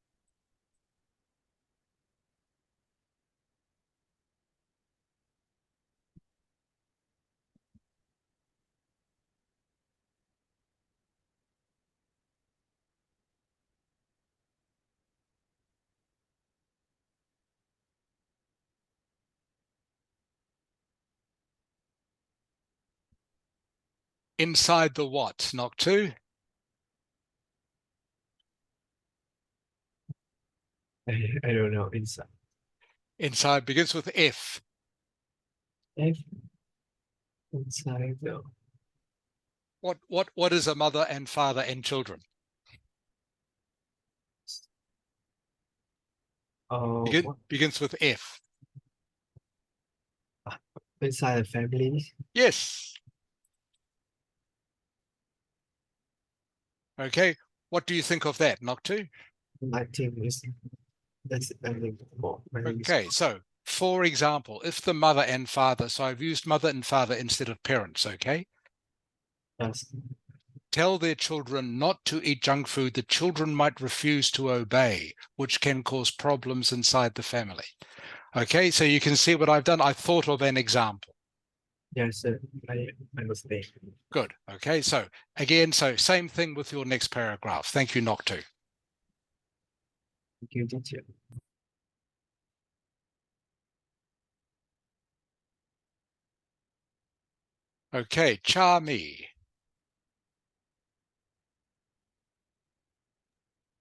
Speaker 2: Inside the what, knock two?
Speaker 4: I don't know. Inside.
Speaker 2: Inside begins with F.
Speaker 4: F. Inside the.
Speaker 2: What is a mother and father and children? Begins with F.
Speaker 4: Inside the family.
Speaker 2: Yes. Okay. What do you think of that, knock two?
Speaker 4: I think that's more.
Speaker 2: Okay, so for example, if the mother and father, so I've used mother and father instead of parents, okay?
Speaker 4: Yes.
Speaker 2: Tell their children not to eat junk food. The children might refuse to obey, which can cause problems inside the family. Okay, so you can see what I've done. I thought of an example.
Speaker 4: Yes, sir. I understand.
Speaker 2: Good. Okay, so again, so same thing with your next paragraph. Thank you, knock two.
Speaker 4: Thank you, teacher.
Speaker 2: Okay, Charmy.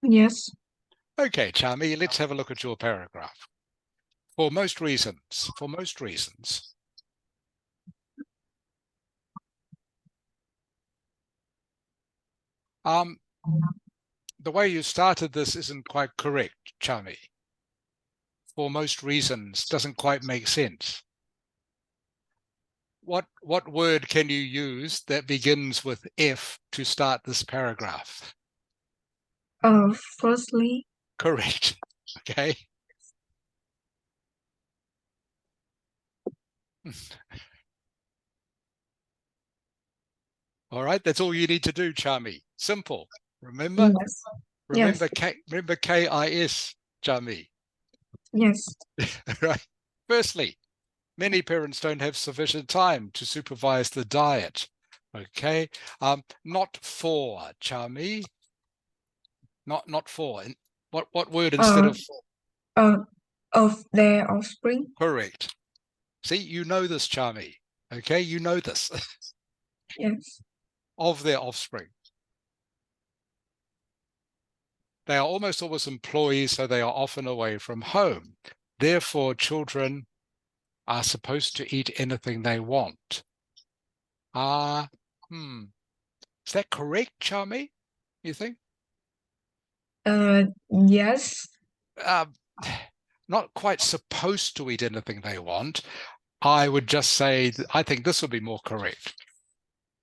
Speaker 6: Yes.
Speaker 2: Okay, Charmy, let's have a look at your paragraph. For most reasons, the way you started this isn't quite correct, Charmy. For most reasons doesn't quite make sense. What word can you use that begins with F to start this paragraph?
Speaker 6: Firstly.
Speaker 2: Correct. Okay. All right, that's all you need to do, Charmy. Simple. Remember?
Speaker 6: Yes.
Speaker 2: Remember KIS, Charmy.
Speaker 6: Yes.
Speaker 2: Right. Firstly, many parents don't have sufficient time to supervise the diet. Okay. Not for, Charmy. Not for. And what word instead of for?
Speaker 6: Of their offspring.
Speaker 2: Correct. See, you know this, Charmy. Okay, you know this.
Speaker 6: Yes.
Speaker 2: Of their offspring. They are almost always employees, so they are often away from home. Therefore, children are supposed to eat anything they want. Is that correct, Charmy? You think?
Speaker 6: Yes.
Speaker 2: Not quite supposed to eat anything they want. I would just say, I think this would be more correct.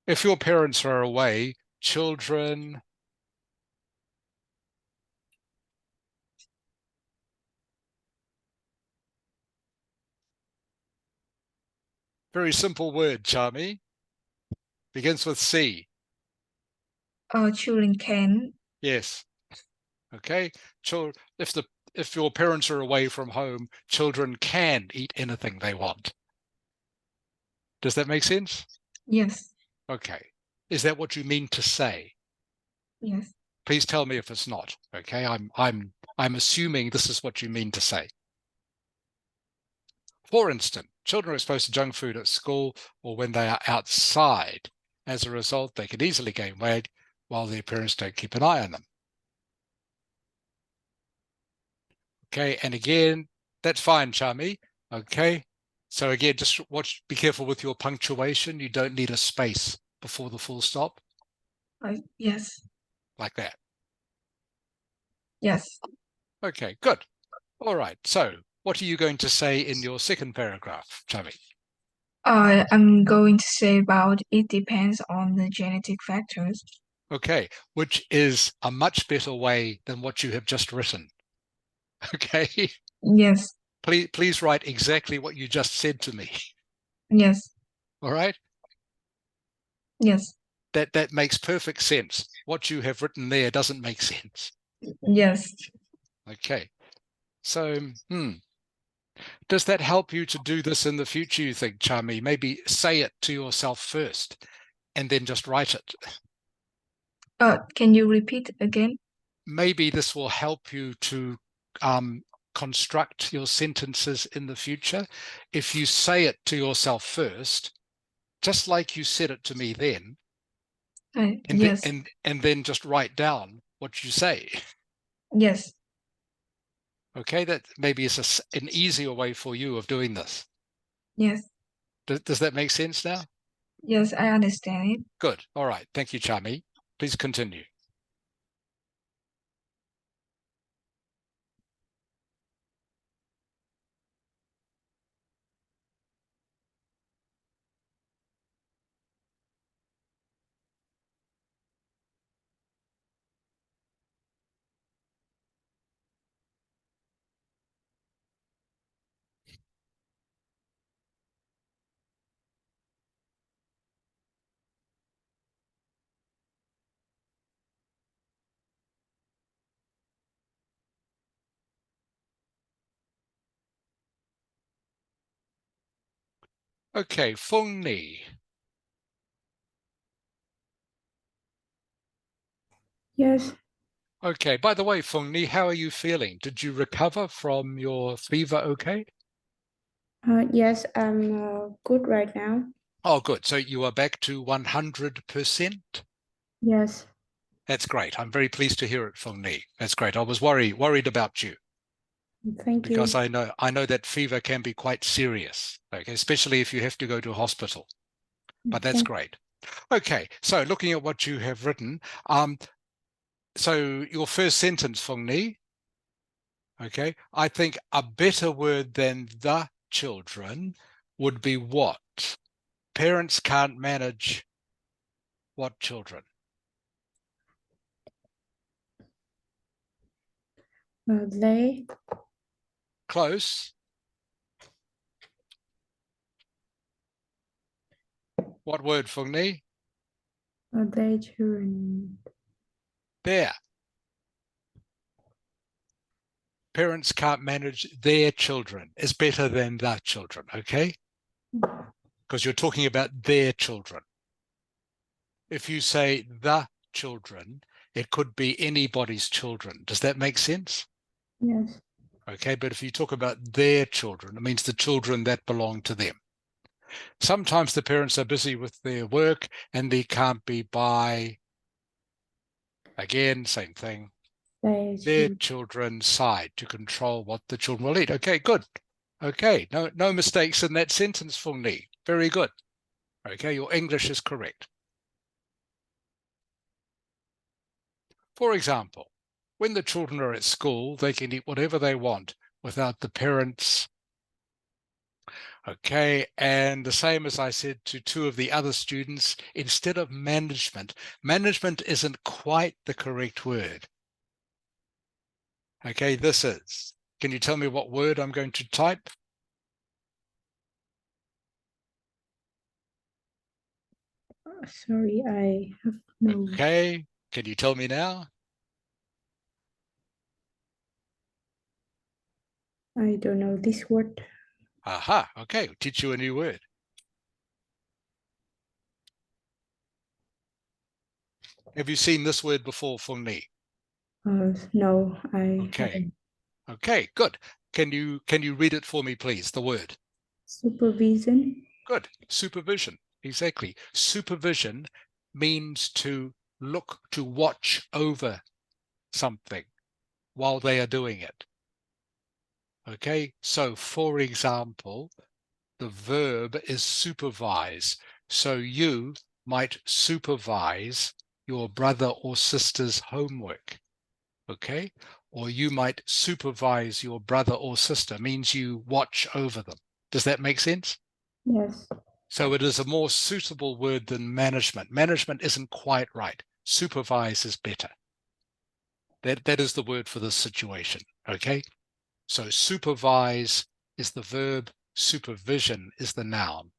Speaker 2: If your parents are away, children very simple word, Charmy. Begins with C.
Speaker 6: Children can.
Speaker 2: Yes. Okay. If your parents are away from home, children can eat anything they want. Does that make sense?
Speaker 6: Yes.
Speaker 2: Okay. Is that what you mean to say?
Speaker 6: Yes.
Speaker 2: Please tell me if it's not. Okay. I'm assuming this is what you mean to say. For instance, children are exposed to junk food at school or when they are outside. As a result, they can easily gain weight while their parents don't keep an eye on them. Okay, and again, that's fine, Charmy. Okay, so again, just be careful with your punctuation. You don't need a space before the full stop.
Speaker 6: Yes.
Speaker 2: Like that.
Speaker 6: Yes.
Speaker 2: Okay, good. All right, so what are you going to say in your second paragraph, Charmy?
Speaker 6: I'm going to say about it depends on the genetic factors.
Speaker 2: Okay, which is a much better way than what you have just written. Okay.
Speaker 6: Yes.
Speaker 2: Please write exactly what you just said to me.
Speaker 6: Yes.
Speaker 2: All right.
Speaker 6: Yes.
Speaker 2: That makes perfect sense. What you have written there doesn't make sense.
Speaker 6: Yes.
Speaker 2: Okay. So, does that help you to do this in the future, you think, Charmy? Maybe say it to yourself first and then just write it.
Speaker 6: Can you repeat again?
Speaker 2: Maybe this will help you to construct your sentences in the future. If you say it to yourself first, just like you said it to me then,
Speaker 6: Yes.
Speaker 2: and then just write down what you say.
Speaker 6: Yes.
Speaker 2: Okay, that maybe is an easier way for you of doing this.
Speaker 6: Yes.
Speaker 2: Does that make sense now?
Speaker 6: Yes, I understand it.
Speaker 2: Good. All right. Thank you, Chami. Please continue. Okay, Phung Ni.
Speaker 7: Yes.
Speaker 2: Okay, by the way, Phung Ni, how are you feeling? Did you recover from your fever okay?
Speaker 7: Yes, I'm good right now.
Speaker 2: Oh, good. So you are back to 100%?
Speaker 7: Yes.
Speaker 2: That's great. I'm very pleased to hear it, Phung Ni. That's great. I was worried about you
Speaker 7: Thank you.
Speaker 2: because I know that fever can be quite serious, okay, especially if you have to go to hospital. But that's
Speaker 7: Thank-
Speaker 2: great. Okay, so looking at what you have written, so your first sentence, Phung Ni, okay, I think a better word than the children would be what? Parents can't manage what children?
Speaker 7: They
Speaker 2: Close. What word, Phung Ni?
Speaker 7: they children.
Speaker 2: There. Parents can't manage their children is better than the children, okay? Because you're talking about their children. If you say the children, it could be anybody's children. Does that make sense?
Speaker 7: Yes.
Speaker 2: Okay, but if you talk about their children, it means the children that belong to them. Sometimes the parents are busy with their work and they can't be by, again, same thing, their children's side to control what the children will eat. Okay, good. Okay, no mistakes in that sentence, Phung Ni. Very good. Okay, your English is correct. For example, when the children are at school, they can eat whatever they want without the parents. Okay, and the same as I said to two of the other students, instead of management, management isn't quite the correct word. Okay, this is. Can you tell me what word I'm going to type?
Speaker 7: Sorry, I have no.
Speaker 2: Okay, can you tell me now?
Speaker 7: I don't know this word.
Speaker 2: Aha, okay, I'll teach you a new word. Have you seen this word before, Phung Ni?
Speaker 7: No, I
Speaker 2: Okay,
Speaker 7: haven't.
Speaker 2: okay, good. Can you read it for me, please, the word?
Speaker 7: Supervision.
Speaker 2: Good, supervision, exactly. Supervision means to look, to watch over something while they are doing it. Okay, so for example, the verb is supervise. So you might supervise your brother or sister's homework. Okay, or you might supervise your brother or sister, means you watch over them. Does that make sense?
Speaker 7: Yes.
Speaker 2: So it is a more suitable word than management. Management isn't quite right. Supervise is better. That is the word for this situation. Okay, so supervise is the verb, supervision is the noun.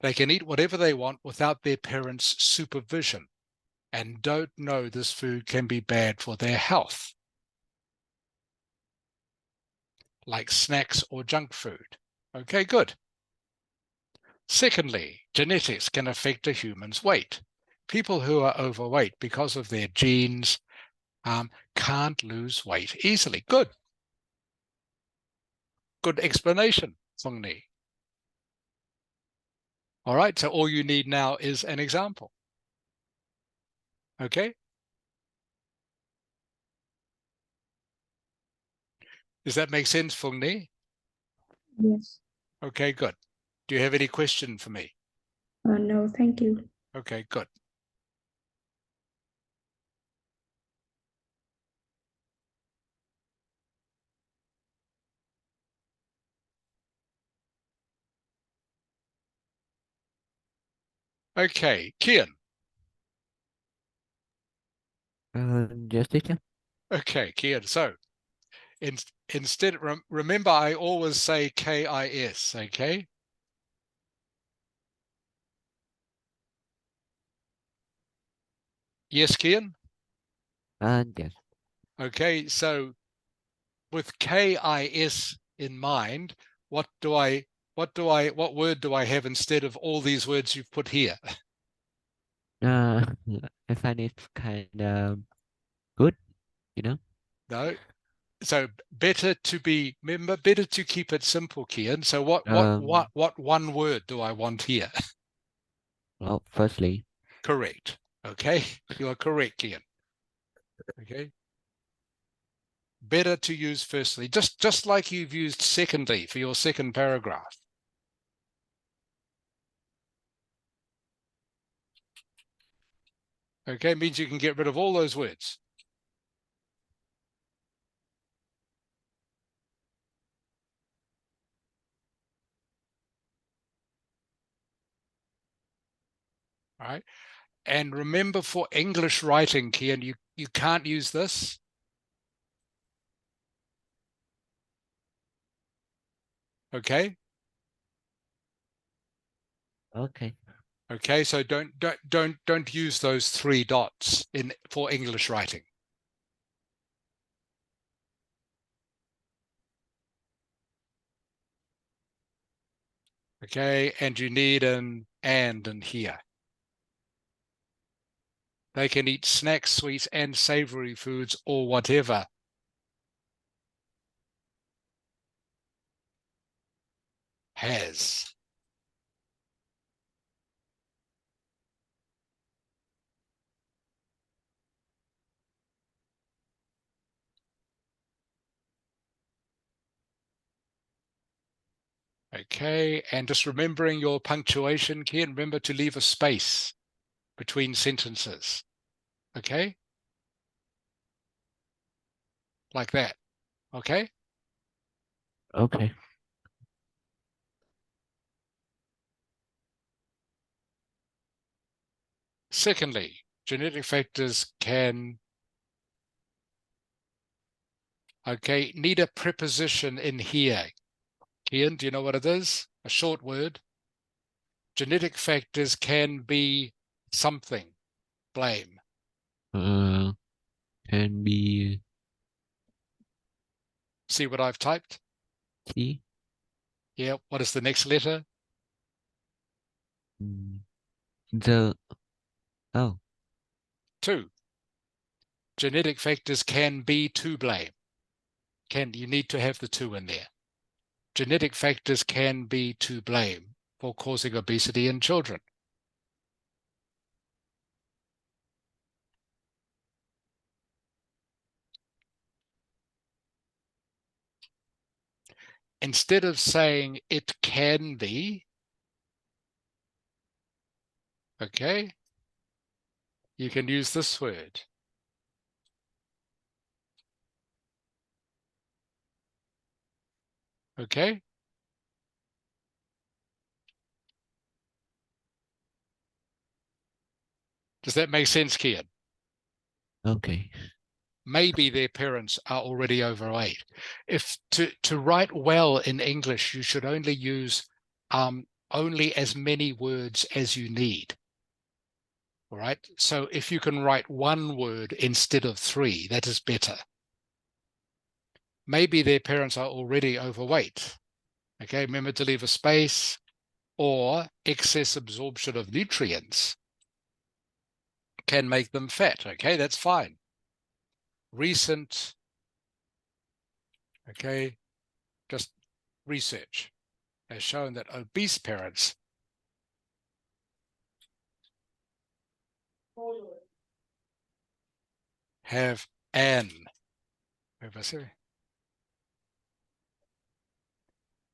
Speaker 2: They can eat whatever they want without their parents' supervision and don't know this food can be bad for their health, like snacks or junk food. Okay, good. Secondly, genetics can affect a human's weight. People who are overweight because of their genes can't lose weight easily. Good. Good explanation, Phung Ni. All right, so all you need now is an example. Okay. Does that make sense, Phung Ni?
Speaker 7: Yes.
Speaker 2: Okay, good. Do you have any question for me?
Speaker 7: No, thank you.
Speaker 2: Okay, good. Okay, Kian.
Speaker 5: Yes, teacher.
Speaker 2: Okay, Kian. So instead, remember, I always say KIS, okay? Yes, Kian?
Speaker 5: Yes.
Speaker 2: Okay, so with KIS in mind, what word do I have instead of all these words you've put here?
Speaker 5: Uh, I find it kind of good, you know.
Speaker 2: No. So better to keep it simple, Kian. So what one word do I want here?
Speaker 5: Well, firstly,
Speaker 2: Correct. Okay, you are correct, Kian. Okay. Better to use firstly, just like you've used secondly for your second paragraph. Okay, means you can get rid of all those words. All right. And remember, for English writing, Kian, you can't use this. Okay.
Speaker 5: okay.
Speaker 2: Okay, so don't use those 3 dots for English writing. Okay, and you need an and in here. They can eat snacks, sweets, and savory foods or whatever. Has. Okay, and just remembering your punctuation, Kian, remember to leave a space between sentences. Okay? Like that. Okay?
Speaker 5: Okay.
Speaker 2: Secondly, genetic factors can, okay, need a preposition in here. Kian, do you know what it is? A short word. Genetic factors can be something. Blame.
Speaker 5: Can be
Speaker 2: See what I've typed?
Speaker 5: T.
Speaker 2: Yeah, what is the next letter?
Speaker 5: The oh
Speaker 2: 2. Genetic factors can be to blame. You need to have the 2 in there. Genetic factors can be to blame for causing obesity in children. Instead of saying it can be, okay, you can use this word. Okay? Does that make sense, Kian?
Speaker 5: okay.
Speaker 2: Maybe their parents are already overweight. If to write well in English, you should only use only as many words as you need. All right. So if you can write 1 word instead of 3, that is better. Maybe their parents are already overweight. Okay. Remember to leave a space, or excess absorption of nutrients can make them fat. Okay. That's fine. Recent, okay, just research has shown that obese parents have an.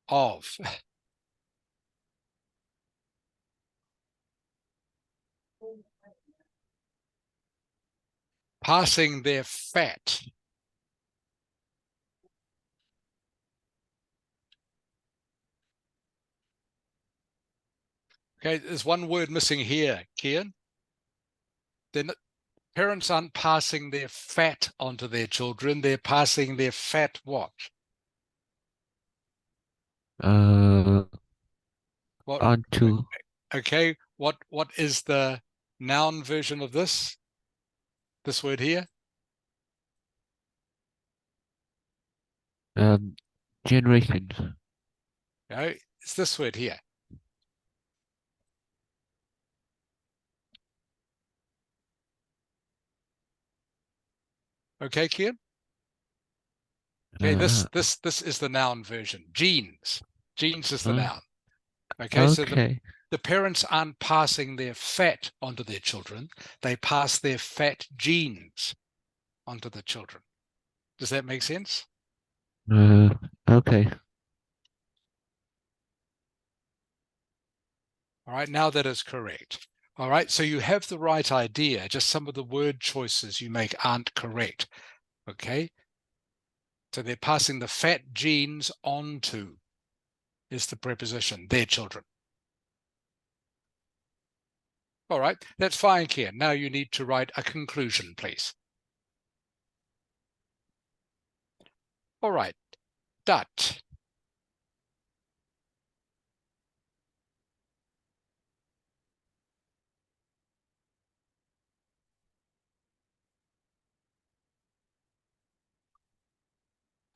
Speaker 2: Of. Passing their fat. Okay, there's one word missing here, Kian. Then parents aren't passing their fat onto their children, they're passing their fat what? What?
Speaker 5: Onto.
Speaker 2: Okay, what is the noun version of this? This word here?
Speaker 5: Generation.
Speaker 2: No, it's this word here. Okay, Kian? Okay, this is the noun version. Genes. Genes is the noun. Okay, so the parents aren't passing their fat onto their children. They pass their fat genes onto the children. Does that make sense?
Speaker 5: Okay.
Speaker 2: All right, now that is correct. All right, so you have the right idea, just some of the word choices you make aren't correct. Okay, so they're passing the fat genes onto is the preposition, their children. All right, that's fine, Kian. Now you need to write a conclusion, please. All right, dat.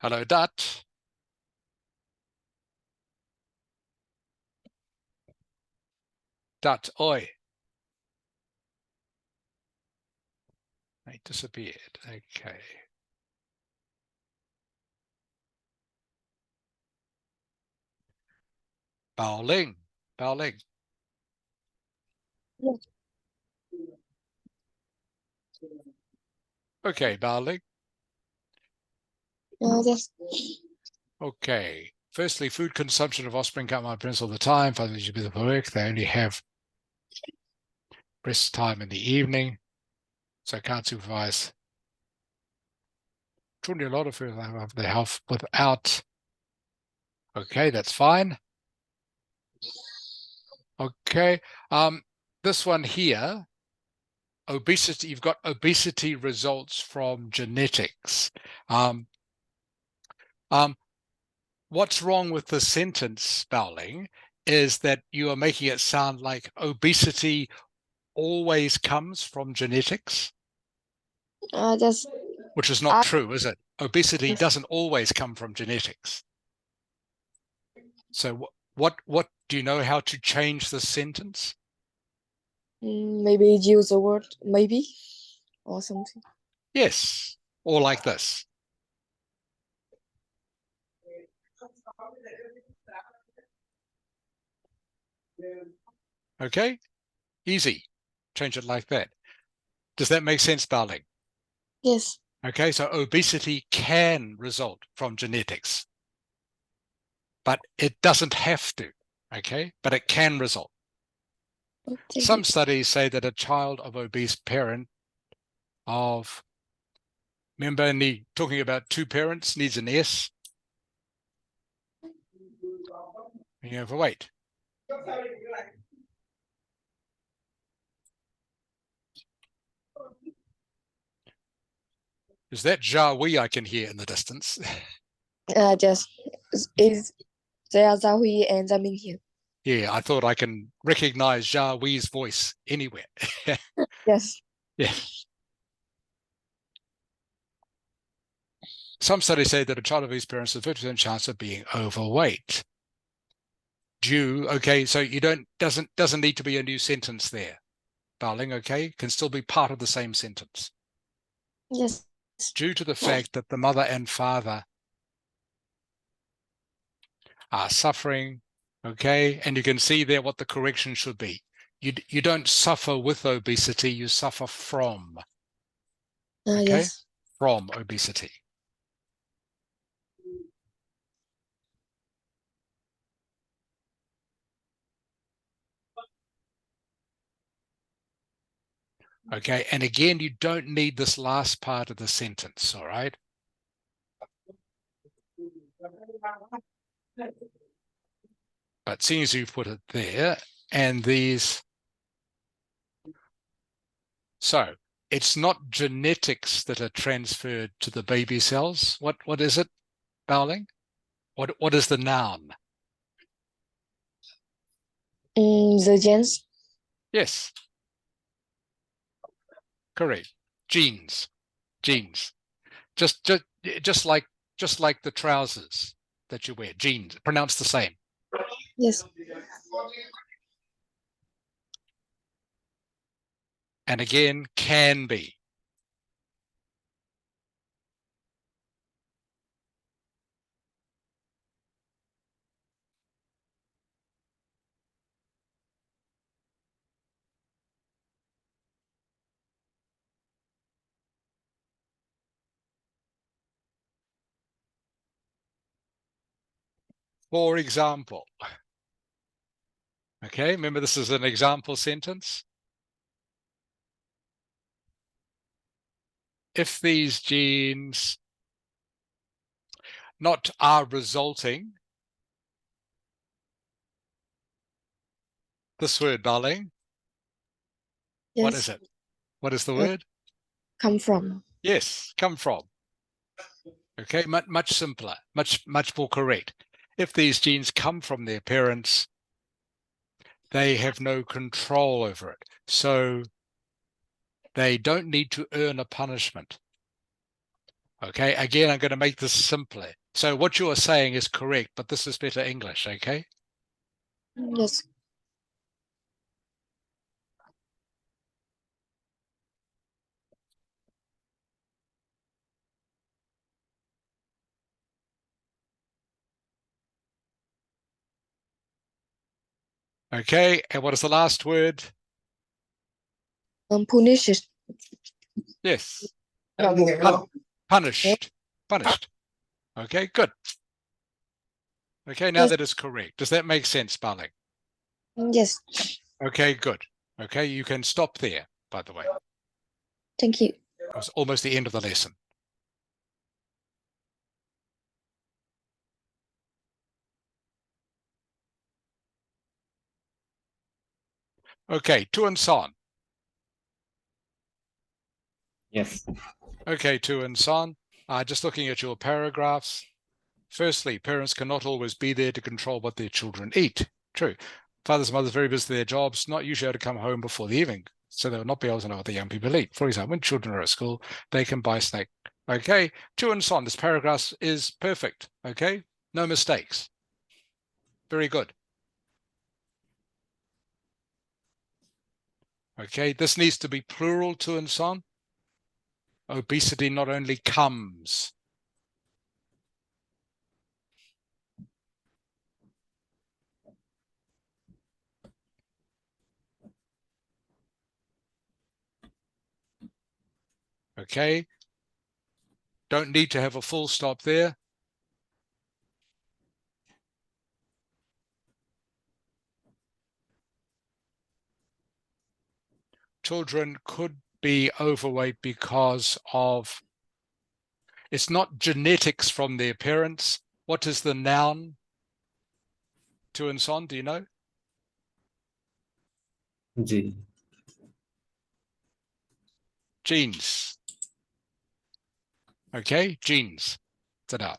Speaker 2: Hello, dat. Dat, oi. They disappeared. Okay. Baoling. Baoling.
Speaker 3: Yes.
Speaker 2: Okay, Baoling.
Speaker 3: Yes.
Speaker 2: Okay. Firstly, food consumption of offspring come my parents all the time. Fathers should be the work. They only have rest time in the evening, so I can't supervise. Truly a lot of food have their health without. Okay, that's fine. Okay. This one here, obesity. You've got obesity results from genetics. What's wrong with the sentence spelling is that you are making it sound like obesity always comes from genetics,
Speaker 3: Just
Speaker 2: which is not true, is it? Obesity doesn't always come from genetics. So what do you know how to change the sentence?
Speaker 3: maybe use the word maybe or something.
Speaker 2: Yes, or like this. Okay, easy. Change it like that. Does that make sense, darling?
Speaker 3: Yes.
Speaker 2: Okay, so obesity can result from genetics, but it doesn't have to, okay? But it can result.
Speaker 3: Okay.
Speaker 2: Some studies say that a child of obese parent remember talking about two parents needs an S. You're overweight. Is that Jawi I can hear in the distance?
Speaker 3: Just is there Zhao Hui and Zhang Ming here?
Speaker 2: Yeah, I thought I can recognize Jawi's voice anywhere.
Speaker 3: Yes.
Speaker 2: Yeah. Some studies say that a child of obese parents has a 50% chance of being overweight. Okay, so you doesn't need to be a new sentence there, darling, okay? Can still be part of the same sentence.
Speaker 3: Yes.
Speaker 2: Due to the fact that the mother and father are suffering, okay? And you can see there what the correction should be. You don't suffer with obesity, you suffer from. Okay?
Speaker 3: Yes.
Speaker 2: From obesity. Okay, and again, you don't need this last part of the sentence, all right? But seeing as you've put it there, and these, so it's not genetics that are transferred to the baby cells. What is it, Bowling? What is the noun?
Speaker 3: The genes.
Speaker 2: Yes. Correct. Genes. Genes. Just like the trousers that you wear. Jeans. Pronounced the same.
Speaker 3: Yes.
Speaker 2: And again, can be. For example. Okay, remember this is an example sentence. If these genes not are resulting, this word, darling,
Speaker 3: Yes.
Speaker 2: what is it? What is the word?
Speaker 3: Come from.
Speaker 2: Yes, come from. Okay, much simpler, much more correct. If these genes come from their parents, they have no control over it. So they don't need to earn a punishment. Okay, again, I'm going to make this simpler. So what you are saying is correct, but this is better English, okay?
Speaker 3: Yes.
Speaker 2: Okay, and what is the last word?
Speaker 3: Punished.
Speaker 2: Yes. Punished. Punished. Okay, good. Okay, now
Speaker 3: Yes.
Speaker 2: that is correct. Does that make sense, Balik?
Speaker 3: Yes.
Speaker 2: Okay, good. Okay, you can stop there, by the way.
Speaker 3: Thank you.
Speaker 2: It was almost the end of the lesson. Okay, Tu and Son.
Speaker 9: Yes.
Speaker 2: Okay, Tu and Son. Just looking at your paragraphs. Firstly, parents cannot always be there to control what their children eat. True. Fathers and mothers very busy with their jobs, not usually able to come home before the evening, so they will not be able to know what the young people eat. For example, when children are at school, they can buy snack. Okay, Tu and Son. This paragraph is perfect. Okay, no mistakes. Very good. Okay, this needs to be plural, Tu and Son. Obesity not only comes. Okay, don't need to have a full stop there. Children could be overweight because of, it's not genetics from their parents. What is the noun? Tu and Son, do you know?
Speaker 9: G.
Speaker 2: Genes. Okay, genes. Ta-da.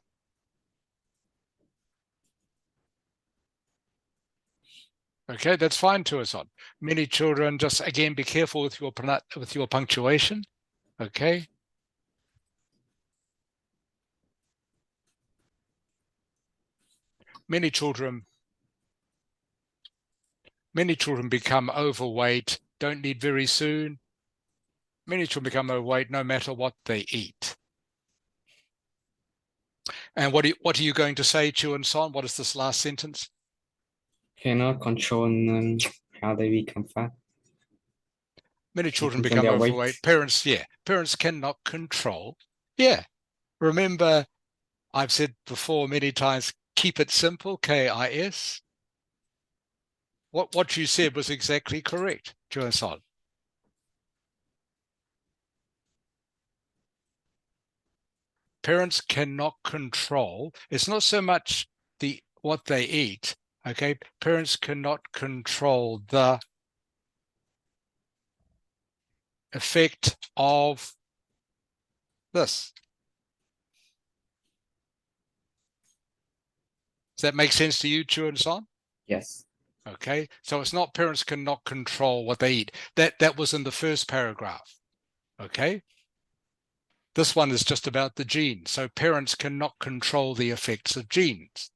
Speaker 2: Okay, that's fine, Tu and Son. Many children, just again, be careful with your punctuation. Okay. Many children become overweight, don't need very soon. Many children become overweight no matter what they eat. And what are you going to say, Tu and Son? What is this last sentence?
Speaker 9: Cannot control How they become fat?
Speaker 2: Many children
Speaker 9: Depends on
Speaker 2: become
Speaker 9: their weight.
Speaker 2: overweight. Parents cannot control. Yeah. Remember, I've said before many times, keep it simple, KIS. What you said was exactly correct, Juan. Parents cannot control. It's not so much what they eat, okay? Parents cannot control the effect of this. Does that make sense to you, Chuan-san?
Speaker 9: Yes.
Speaker 2: Okay, so it's not parents cannot control what they eat. That was in the first paragraph. Okay, this one is just about the genes. So parents cannot control the effects of genes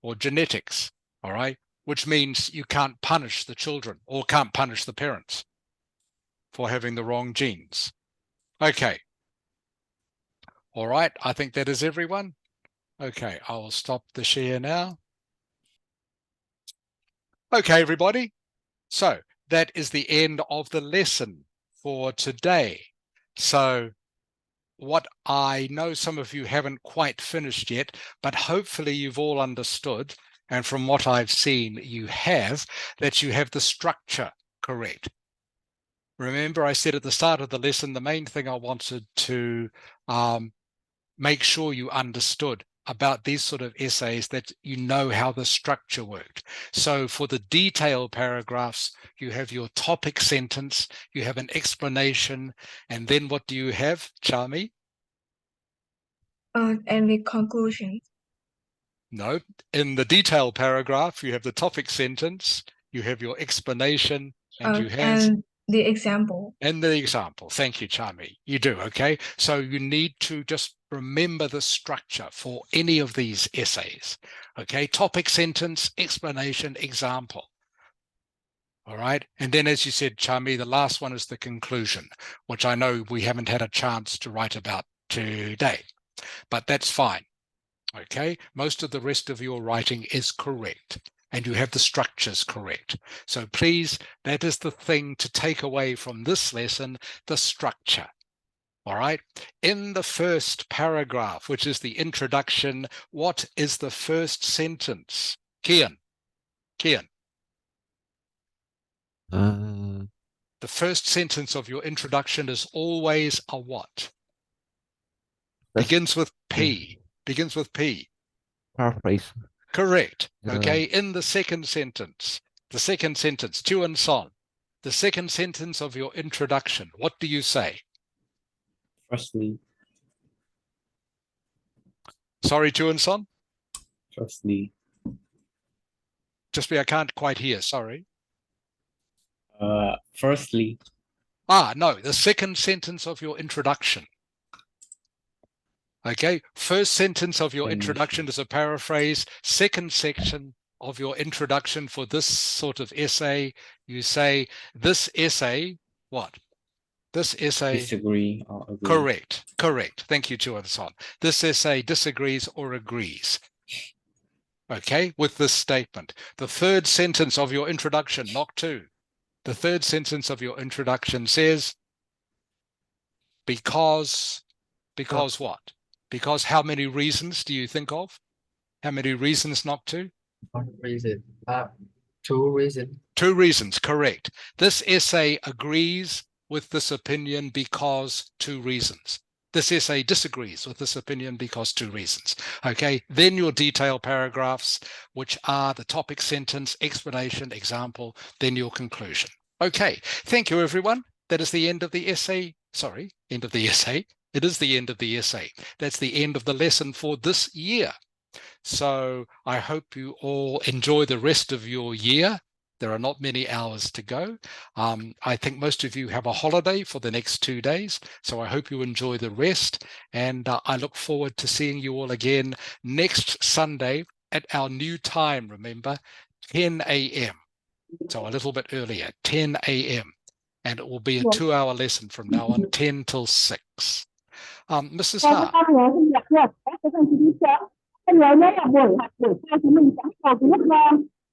Speaker 2: or genetics. All right, which means you can't punish the children or can't punish the parents for having the wrong genes. Okay. All right, I think that is everyone. Okay, I will stop the share now. Okay, everybody. So that is the end of the lesson for today. So what I know some of you haven't quite finished yet, but hopefully you've all understood, and from what I've seen, you have, that you have the structure correct. Remember, I said at the start of the lesson, the main thing I wanted to make sure you understood about these sort of essays, that you know how the structure worked. So for the detailed paragraphs, you have your topic sentence, you have an explanation, and then what do you have, Charmy?
Speaker 6: And the conclusion.
Speaker 2: No, in the detailed paragraph, you have the topic sentence, you have your explanation, and you have...
Speaker 6: And the example.
Speaker 2: And the example. Thank you, Charmy. You do, okay? So you need to just remember the structure for any of these essays, okay? Topic, sentence, explanation, example. All right? And then, as you said, Charmy, the last one is the conclusion, which I know we haven't had a chance to write about today, but that's fine, okay? Most of the rest of your writing is correct, and you have the structures correct. So please, that is the thing to take away from this lesson, the structure. All right. In the first paragraph, which is the introduction, what is the first sentence? Kian. The first sentence of your introduction is always a what? Begins with P. Begins with P.
Speaker 5: Paraphrase.
Speaker 2: Correct. Okay. In the second sentence, Chuan-son, the second sentence of your introduction, what do you say?
Speaker 9: Firstly.
Speaker 2: Sorry, Chuan-son?
Speaker 9: Firstly.
Speaker 2: Just me, I can't quite hear, sorry.
Speaker 9: Firstly.
Speaker 2: No, the second sentence of your introduction. Okay, first sentence of your introduction is a paraphrase. Second section of your introduction for this sort of essay, you say, this essay, what? This essay...
Speaker 9: Disagree or agree.
Speaker 2: Correct. Thank you, Chuan-son. This essay disagrees or agrees. Okay, with this statement. The third sentence of your introduction, knock 2. The third sentence of your introduction says, because what? Because how many reasons do you think of? How many reasons, knock 2?
Speaker 4: One reason. 2 reasons.
Speaker 2: 2 reasons, correct. This essay agrees with this opinion because 2 reasons. This essay disagrees with this opinion because 2 reasons. Okay, then your detailed paragraphs, which are the topic sentence, explanation, example, then your conclusion. Okay, thank you, everyone. That is the end of the essay. Sorry, end of the essay. It is the end of the essay. That's the end of the lesson for this year. So I hope you all enjoy the rest of your year. There are not many hours to go. I think most of you have a holiday for the next 2 days. So I hope you enjoy the rest. And I look forward to seeing you all again next Sunday at our new time, remember, 10 a.m. So a little bit earlier, 10 a.m. And it will be a 2-hour lesson from now on, 10 till 6. Mrs. Ha.
Speaker 10: Em nhớ là buổi học buổi 2 chúng mình sẽ bắt đầu từ lúc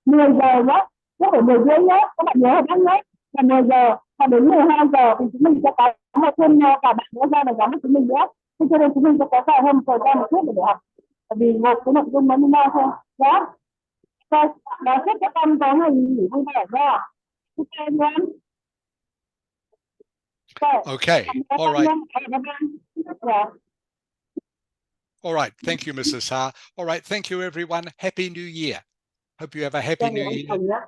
Speaker 10: 10 giờ đó. Các bạn ngồi dưới nhé, các bạn nhớ hợp tác nhé. Là 10 giờ và đến 12 giờ thì chúng mình sẽ có một thêm cả bạn nữa ra để giáo với chúng mình nữa. Thế cho nên chúng mình sẽ có dài hơn thời gian một chút để học. Bởi vì một cái nội dung nó như nhau thôi. Nhá. Rồi, đó chúc các con có ngày nghỉ vui vẻ nha. Ok em.
Speaker 2: Okay. All right.
Speaker 10: Yeah.
Speaker 2: All right. Thank you, Mrs. Ha. All right. Thank you, everyone. Happy New Year. Hope you have a happy New Year.